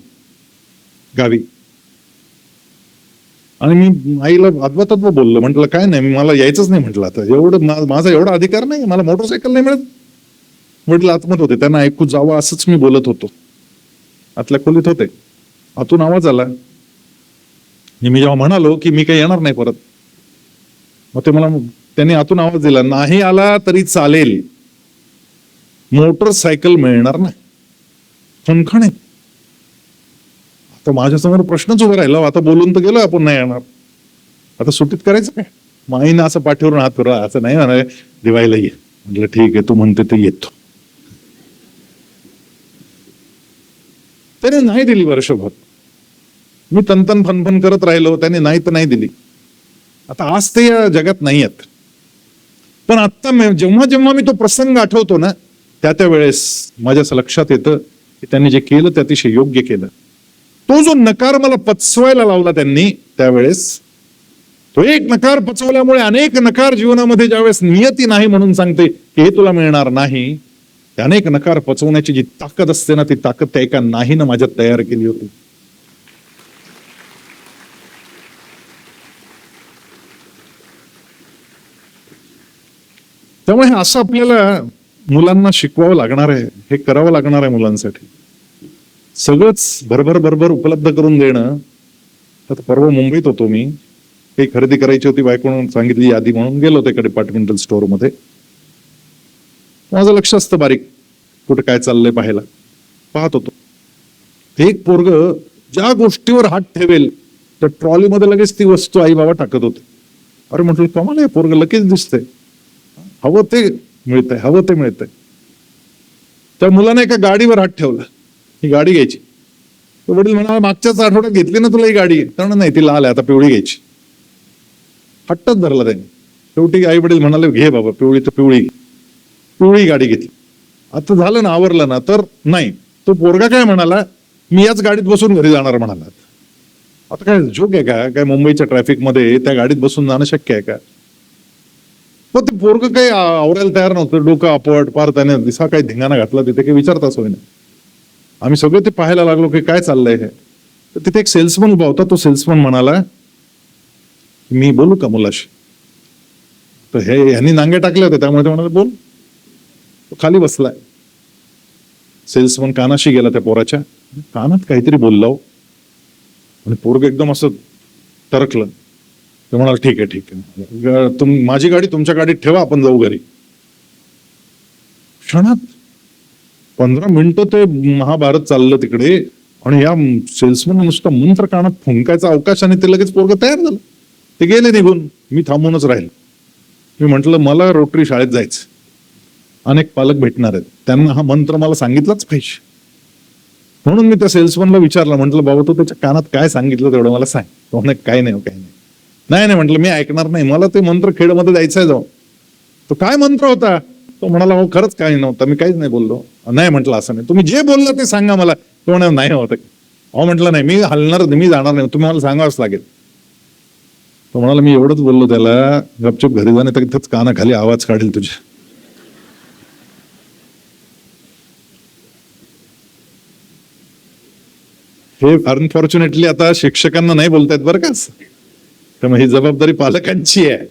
गावी आणि मी आईला अद्वतत्व बोललो, म्हटलं काय नाही, मला यायचंच नाही म्हटलं, आता एवढं माझा एवढा अधिकार नाही, मला मोटरसायकल नाही मिळत. वडील आतमध्ये होते, त्यांना ऐकू जावं असंच मी बोलत होतो, आतल्या खोलीत होते. आतून आवाज आला, मी जेव्हा म्हणालो की मी काही येणार नाही परत, मग ते मला त्यांनी आतून आवाज दिला, नाही आला तरी चालेल, मोटरसायकल मिळणार नाही. खणखण आहे. आता माझ्यासमोर प्रश्नच उभा राहिला, आता बोलून तर गेलो आपण नाही येणार, आता सुट्टीत करायचं काय. माईनं असं पाठीवरून हात फिरला, असं नाही म्हणा, दिवाळीला ये. म्हटलं ठीक आहे, तू म्हणते ते येतो. त्याने नाही दिली वर्षभर, मी तनतन फनफन करत राहिलो, त्याने नाही तर नाही दिली. आता आज ते या जगात नाही आहेत, पण आता जेव्हा जेव्हा मी तो प्रसंग आठवतो ना, त्या वेळेस माझ्या लक्षात येतं की त्यांनी जे केलं ते अतिशय योग्य केलं. तो जो नकार मला पचवायला लावला त्यांनी त्यावेळेस, तो एक नकार पचवल्यामुळे अनेक नकार जीवनामध्ये ज्यावेळेस नियती नाही म्हणून सांगते की हे तुला मिळणार नाही, ते अनेक नकार पचवण्याची जी ताकद असते ना, ती ताकद त्या एका नाहीनं माझ्यात तयार केली होती. त्यामुळे असं आपल्याला मुलांना शिकवावं लागणार आहे, हे करावं लागणार आहे मुलांसाठी. सगळंच भरभर उपलब्ध करून देणं. आता परवा मुंबईत होतो मी, काही खरेदी करायची होती, बायकोनं सांगितली यादी म्हणून गेलो होते डिपार्टमेंटल स्टोअर मध्ये. माझं लक्ष असतं बारीक, कुठे काय चाललंय पाहायला, पाहत होतो. एक पोरग ज्या गोष्टीवर हात ठेवेल त्या ट्रॉलीमध्ये लगेच ती वस्तू आई बाबा टाकत होते. अरे म्हटलं कमाल आहे, पोरग लगेच दिसतंय, हवं ते मिळतंय, हवं ते मिळतंय. त्या मुलाने एका गाडीवर हात ठेवला, ही गाडी घ्यायची. वडील म्हणाला मागच्याच आठवड्यात घेतली ना तुला ही गाडी, तर नाही ती लाल आहे, आता पिवळी घ्यायची. हट्टच धरला त्यांनी. शेवटी आई वडील म्हणाले घे बाबा पिवळी, तर पिवळी गाडी घेतली. आता झालं ना, आवरलं ना, तर नाही. तो पोरगा काय म्हणाला, मी याच गाडीत बसून घरी जाणार म्हणाला. आता काय जोक आहे का, काय मुंबईच्या ट्रॅफिक मध्ये त्या गाडीत बसून जाणं शक्य आहे का. पण ते पोरग काही आवरायला तयार नव्हतं, डोकं आपट पार, त्याने दिसा काही धिंगाणा घातला तिथे, काही विचारताच होईना. आम्ही सगळे ते पाहायला लागलो की काय चाललंय हे. तर तिथे एक सेल्समन उभा होता, तो सेल्समन म्हणाला मी बोलू का मुलाशी. तर हे ह्यांनी नांगे टाकले होते, त्यामुळे ते म्हणाले बोल. तो खाली बसलाय. सेल्समन कानाशी गेला त्या पोराच्या, कानात काहीतरी बोलला आणि पोरग एकदम असं टरकलं. ते म्हणाल ठीक आहे, माझी गाडी तुमच्या गाडीत ठेवा, आपण जाऊ घरी. क्षणात 15 मिनिटं ते महाभारत चाललं तिकडे, आणि या सेल्समन नुसतं मंत्र कानात फुंकायचा अवकाश, आणि ते लगेच पोरग तयार झालं. ते गेले निघून, मी थांबूनच राहील. मी म्हंटल मला रोटरी शाळेत जायचं, अनेक पालक भेटणार आहेत, त्यांना हा मंत्र मला सांगितलाच पाहिजे. म्हणून मी त्या सेल्समनला विचारलं, म्हटलं बाबा तू त्याच्या कानात काय सांगितलं तेवढं मला सांग. तो म्हणे काय नाही, काय नाही. नाही म्हटलं मी ऐकणार नाही, मला ते मंत्र खेडमध्ये जायचंय जाऊ. तो काय मंत्र होता. तो म्हणाला हो खरंच काही नव्हतं, मी काहीच नाही बोललो. नाही म्हटलं असं नाही, तुम्ही जे बोलला ते सांगा मला. तो म्हणे नाही होत. अहो म्हटलं नाही, मी हलणार, मी जाणार नाही, तुम्ही मला सांगावंच लागेल. तो म्हणाला मी एवढंच बोललो त्याला, गपचूप घरी जाणे तर इथंच कानाखाली आवाज काढेल तुझ्या. हे अनफॉर्च्युनेटली आता शिक्षकांना नाही बोलतायत बरं का, त्यामुळे ही जबाबदारी पालकांची आहे.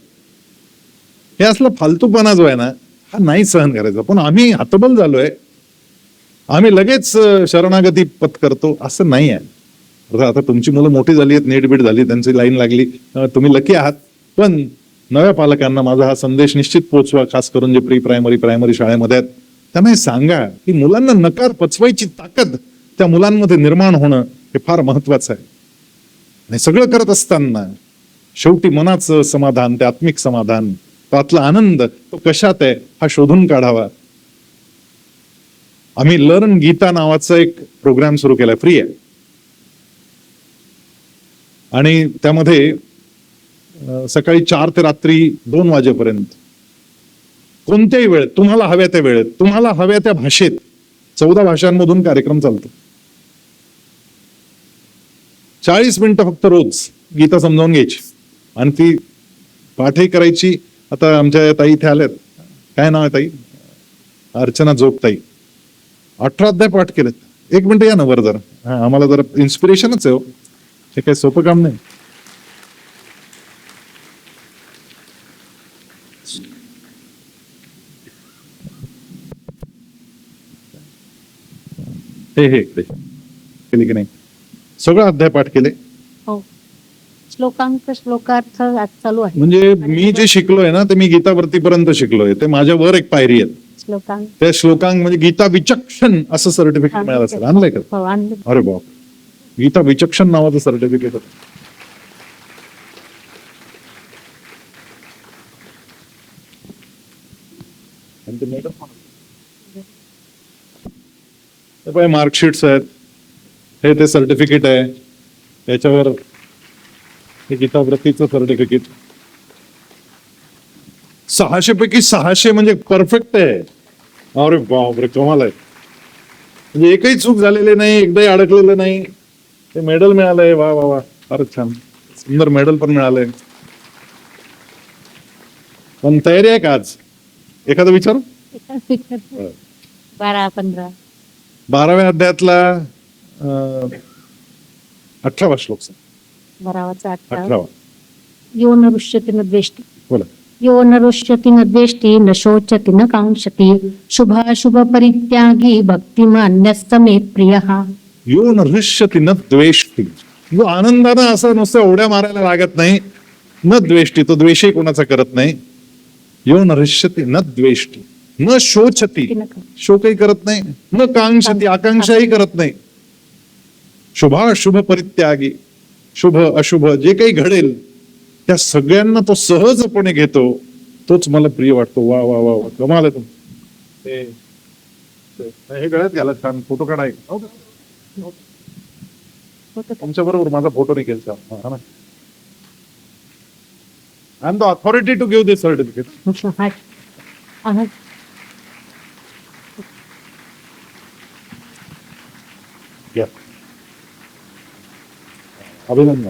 हे असला फालतूपणा जो आहे ना, हा नाही सहन करायचा. पण आम्ही हतबल झालोय, आम्ही लगेच शरणागती पत्करतो, असं नाही आहे. आता तुमची मुलं मोठी झाली आहेत, नेटबीट झाली, त्यांची लाईन लागली, तुम्ही लकी आहात. पण नव्या पालकांना माझा हा संदेश निश्चित पोहोचवा, खास करून जे प्री प्रायमरी शाळेमध्ये आहेत, त्यांना हे सांगा की मुलांना नकार पचवायची ताकद त्या मुलांमध्ये निर्माण होणं हे फार महत्वाचं आहे. आणि सगळं करत असताना शेवटी मनाचं समाधान, ते आत्मिक समाधान, त्यातला आनंद तो कशात आहे हा शोधून काढावा. आम्ही लर्न गीता नावाचा एक प्रोग्राम सुरू केलाय, फ्री आहे. आणि त्यामध्ये सकाळी 4 ते रात्री 2 वाजेपर्यंत कोणत्याही वेळेत तुम्हाला हव्या त्या वेळेत, तुम्हाला हव्या त्या भाषेत 14 भाषांमधून कार्यक्रम चालतो. 40 मिनिटं फक्त रोज गीता समजावून घ्यायची. आणि ती पाठही करायची. आता आमच्या ताई इथे आल्यात, काय नाव आहे ताई? अर्चना जोगताई. 18 अध्याय पाठ केलेत. एक मिनिट या ना वर जरा. हा, आम्हाला जरा इन्स्पिरेशनच आहे हो, हे काही सोपं काम नाही. हे केली की नाही? सगळं अध्याय पाठ केले.
हो, श्लोकांक श्लोकार्थ आज चालू आहे.
म्हणजे मी जे शिकलोय ना ते मी गीतावरतीपर्यंत शिकलोय, ते माझ्यावर एक पायरी आहे.
श्लोकांक
त्या श्लोकांक म्हणजे गीता विचक्षण असं सर्टिफिकेट मिळालं असेल. आणलंय का?
हो, आणलं.
अरे बाप, गीता विचक्षण नावाचं सर्टिफिकेट. मार्कशीट्स आहेत, हे ते सर्टिफिकेट आहे, त्याच्यावर हे गीता व्रतीचं सर्टिफिकेट. 600 पैकी 600 म्हणजे परफेक्ट आहे. अरे बापरे, कमाल आहे. म्हणजे एकही चूक झालेली नाही, एकदाही अडकलेलं नाही. ते मेडल मिळालंय. वा वा वा, फारच छान, सुंदर मेडल पण मिळालंय. पण तयारी आहे का आज? एखादं विचारू?
12-15
12व्या अध्यायातला 18वा श्लोक.
12चा
18वा.
यो न रुष्यति न द्वेष्टि.
बोला.
यो न रुष्यति न द्वेष्टि न शोचति न कांक्षति शुभाशुभ परित्यागी भक्तिमान्यस्य मे प्रियः.
यो न हृष्यति न द्वेष्टि. जो आनंदानं असं नुसतं उड्या मारायला लागत नाही. न द्वेष्टि, तो द्वेषही कोणाचा करत नाही. यो न हृष्यति न द्वेष्टि न शोचति, शोकही करत नाही. न कांक्षति, आकांक्षाही करत नाही. शुभाशुभ परित्यागी, शुभ अशुभ जे काही घडेल त्या सगळ्यांना तो सहजपणे घेतो. तोच मला प्रिय वाटतो. वा वा वा वा, कमाल आहे. हे गळ्यात घाला, छान फोटो काढाय. तुमच्या बरोबर माझा फोटो नाही केला. I am the authority to give this certificate. अभिनंदन.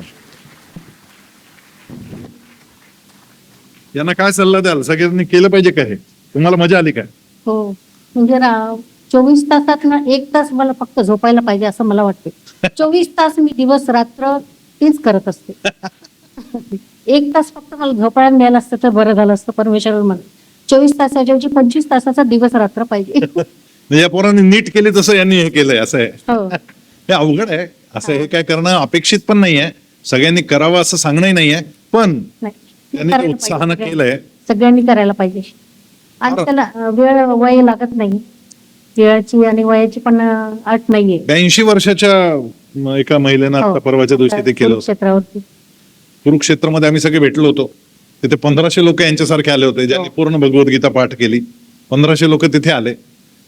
यांना काय सल्ला द्याल? सगळ्यांनी केलं पाहिजे का हे? तुम्हाला मजा आली काय?
हो, म्हणजे 24 तासात ना 1 तास मला फक्त झोपायला पाहिजे असं मला वाटते. 24 तास मी दिवस रात्र तेच करत असते. 1 तास फक्त मला झोपायला मिळालं असतं तर बरं झालं असतं. परमेश्वर मला 24 तासाच्या ऐवजी 25 तासाचा दिवस रात्र पाहिजे.
या पोरांनी नीट केली तसं यांनी हे केलंय. असं आहे.
हो,
हे अवघड आहे. असं हे काय करणं अपेक्षित पण नाहीये. सगळ्यांनी करावं असं सांगणंही नाहीये. पण
नाही,
त्यांनी ते
करायला
उत्साहानं
पाहिजे.
केलंय.
सगळ्यांनी करायला पाहिजे. आणि त्याला वेळ वय लागत नाही. वेळाची आणि वयाची पण अट नाहीये.
82 वर्षाच्या एका महिलेनं आता परवाच्या दिवशी ते केलं.
क्षेत्रावरती
कुरुक्षेत्रमध्ये आम्ही सगळे भेटलो होतो. तिथे 1500 लोक यांच्यासारखे आले होते, ज्यांनी पूर्ण भगवद्गीता पाठ केली. 1500 लोक तिथे आले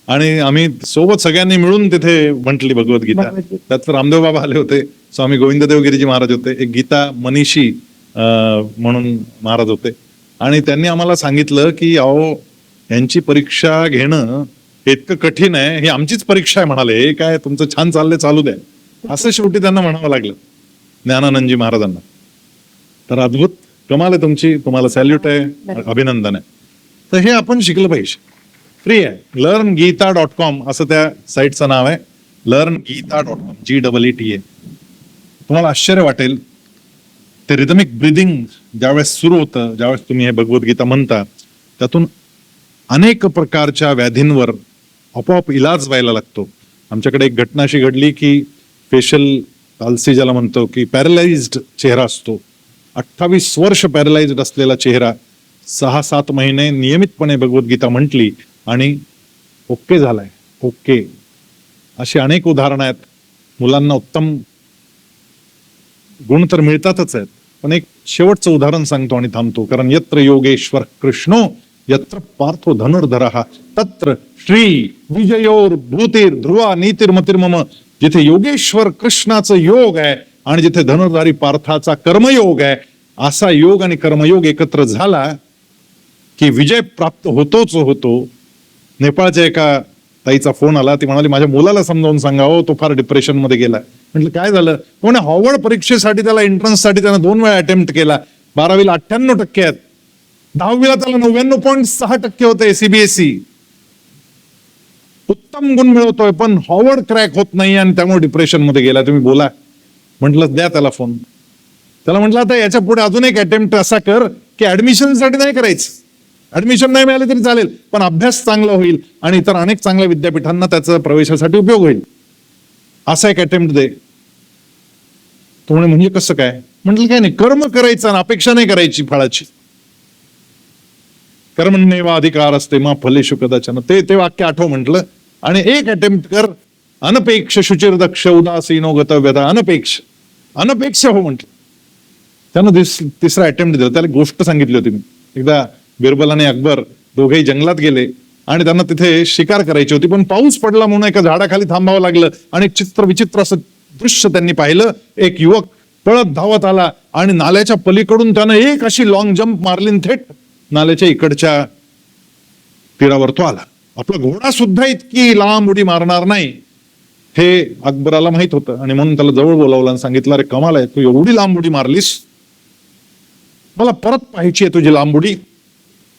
आणि आम्ही सोबत सगळ्यांनी मिळून तिथे म्हटली भगवद्गीता. त्यात रामदेव बाबा आले होते, स्वामी गोविंददेव गिरीजी महाराज होते, एक गीता मनीषी म्हणून महाराज होते. आणि त्यांनी आम्हाला सांगितलं की अहो, यांची परीक्षा घेणं इतकं कठीण आहे, ही आमचीच परीक्षा आहे म्हणाले. हे काय तुमचं छान चाललंय, चालू द्या, असं शेवटी त्यांना म्हणावं लागलं ज्ञानानंदजी महाराजांना. तर अद्भुत, कमाल आहे तुमची. तुम्हाला सॅल्यूट आहे, अभिनंदन आहे. तर हे आपण शिकलं पाहिजे. फ्री आहे. learngita.com असं त्या साईटचं नाव आहे. learngita.com, GEETA. तुम्हाला आश्चर्य वाटेल, ते रिदमिक ब्रिदिंग ज्यावेळेस सुरू होतं, ज्यावेळेस तुम्ही हे भगवद्गीता म्हणता, त्यातून अनेक प्रकारच्या व्याधींवर आपोआप इलाज व्हायला लागतो. आमच्याकडे एक घटना अशी घडली की फेशियल पाल्सी ज्याला म्हणतो, की पॅरलाइज्ड चेहरा असतो. 28 वर्ष पॅरलाइज्ड असलेला चेहरा 6-7 महिने नियमितपणे भगवद्गीता म्हटली आणि ओके झालाय. ओके. अशी अनेक उदाहरणं आहेत. मुलांना उत्तम गुण तर मिळतातच आहेत, पण एक शेवटचं उदाहरण सांगतो आणि थांबतो. कारण यत्र योगेश्वर कृष्णो यत्र पार्थो धनुर्धरः तत्र श्री विजयोर भूतीर ध्रुवा नीतिर्मतिर्मम. जिथे योगेश्वर कृष्णाचं योग आहे आणि जिथे धनुर्धारी पार्थाचा कर्मयोग आहे, असा योग आणि कर्मयोग एकत्र झाला की विजय प्राप्त होतोच होतो. नेपाळच्या एका ताईचा फोन आला. ती म्हणाली, माझ्या मुलाला समजावून सांगा हो, तो फार डिप्रेशन मध्ये गेला. म्हटलं काय झालं? म्हणे हॉवर्ड परीक्षेसाठी त्याला एंट्रन्ससाठी त्यानं 2 वेळा अटेम्प्ट केला, 12वीला 98% आहेत, 10वीला त्याला 99.6% होते सीबीएसई. उत्तम गुण मिळवतोय पण हॉवर्ड क्रॅक होत नाही आणि त्यामुळे डिप्रेशन मध्ये गेला. तुम्ही बोला. म्हटलं द्या त्याला फोन. त्याला म्हटलं आता याच्या पुढे अजून एक अटेम्प्ट असा कर की ऍडमिशनसाठी नाही करायचं, ऍडमिशन नाही मिळाले तरी चालेल पण अभ्यास चांगला होईल आणि इतर अनेक चांगल्या विद्यापीठांना त्याचा प्रवेशासाठी उपयोग होईल, असा एक अटेम्प्ट दे. तो म्हणजे कसं काय? म्हटलं काय नाही, कर्म करायचं आणि अपेक्षा नाही करायची फळाची. कर्मण्येवा अधिकार असते मा फलेषु कदाचन, ते वाक्य आठव म्हटलं. आणि एक अटेम्प्ट कर, अनपेक्ष शुचिर दक्ष उदासीनो गतव्यता, अनपेक्ष हो म्हटलं. त्यानं तिसरा अटेम्प्ट दिला. त्याला गोष्ट सांगितली होती मी. एकदा बिरबल आणि अकबर दोघेही जंगलात गेले आणि त्यांना तिथे शिकार करायची होती, पण पाऊस पडला म्हणून एका झाडाखाली थांबावं लागलं आणि विचित्र असं दृश्य त्यांनी पाहिलं. एक युवक पळत धावत आला आणि नाल्याच्या पलीकडून त्यानं एक अशी लॉंग जंप मारली आणि थेट नाल्याच्या इकडच्या तीरावर तो आला. आपला घोडा सुद्धा इतकी लांब उडी मारणार नाही हे अकबराला माहित होतं आणि म्हणून त्याला जवळ बोलावलं आणि सांगितलं, अरे कमाल आहे, तू एवढी लांब उडी मारलीस, मला परत पाहायची आहे तुझी लांब उडी,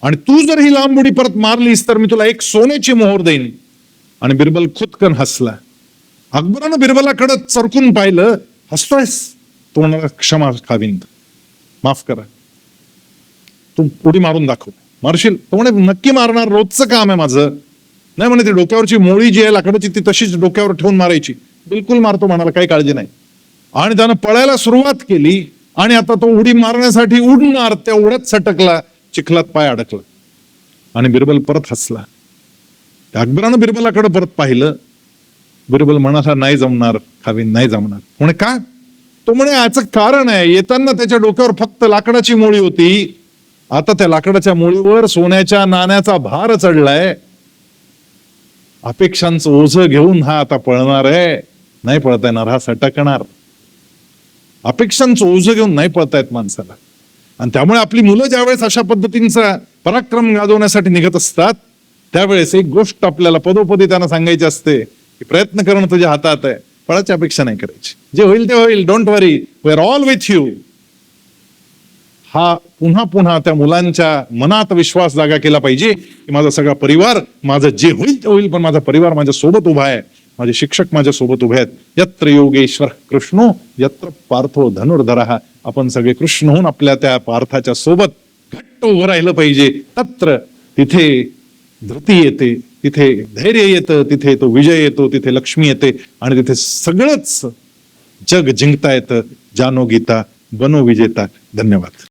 आणि तू जर ही लांब उडी परत मारलीस तर मी तुला एक सोन्याची मोहर देईन. आणि बिरबल खुदकन हसला. अकबरानं बिरबलाकडे चरकून पाहिलं. हसतोयस? तो म्हणाला, क्षमा खाविंद, माफ करा, तू उडी मारून दाखव. मारशील? तो म्हणे, नक्की मारणार, रोजचं काम आहे माझं. नाही म्हणे, ती डोक्यावरची मोळी जी आहे लाकडाची ती तशीच डोक्यावर ठेवून मारायची. बिलकुल मारतो म्हणाला, काही काळजी नाही. आणि त्यानं पळायला सुरुवात केली आणि आता तो उडी मारण्यासाठी उडणार, त्या उड्यात सटकला, चिखलात पाय अडकला आणि बिरबल परत हसला. अकबरानं बिरबलाकडे परत पाहिलं. बिरबल म्हणाला, नाही जमणार खाविंद, नाही जमणार. म्हणे का? तो म्हणे, याचं कारण आहे, येताना त्याच्या डोक्यावर फक्त लाकडाची मोळी होती, आता त्या लाकडाच्या मोळीवर सोन्याच्या नाण्याचा भार चढलाय. अपेक्षांचं ओझं घेऊन हा आता पळणार आहे, नाही पळता येणार, हा सटकणार. अपेक्षांचं ओझं घेऊन नाही पळतायत माणसाला. आणि त्यामुळे आपली मुलं ज्यावेळेस अशा पद्धतींचा पराक्रम गाजवण्यासाठी निघत असतात त्यावेळेस एक गोष्ट आपल्याला पदोपदी त्यांना सांगायची असते की प्रयत्न करणं तुझ्या हातात आहे, फळाची अपेक्षा नाही करायची. जे होईल ते होईल, don't worry, we are all with you. हा पुन्हा पुन्हा त्या मुलांच्या मनात विश्वास जागा केला पाहिजे की माझा सगळा परिवार, माझं जे होईल ते होईल, पण माझा परिवार माझ्या सोबत उभा आहे, माझे शिक्षक माझ्या सोबत उभे आहेत. यत्र योगेश्वर कृष्णो यत्र पार्थो धनुर्धरः. आपण सगळे कृष्ण होऊन आपल्या त्या पार्थाच्या सोबत घट्ट उभं राहिलं पाहिजे. तत्र तिथे धृती येते, तिथे धैर्य येतं, तिथे तो विजय येतो, तिथे लक्ष्मी येते आणि तिथे सगळंच जग जिंकता येतं. जानो गीता, बनो विजेता. धन्यवाद.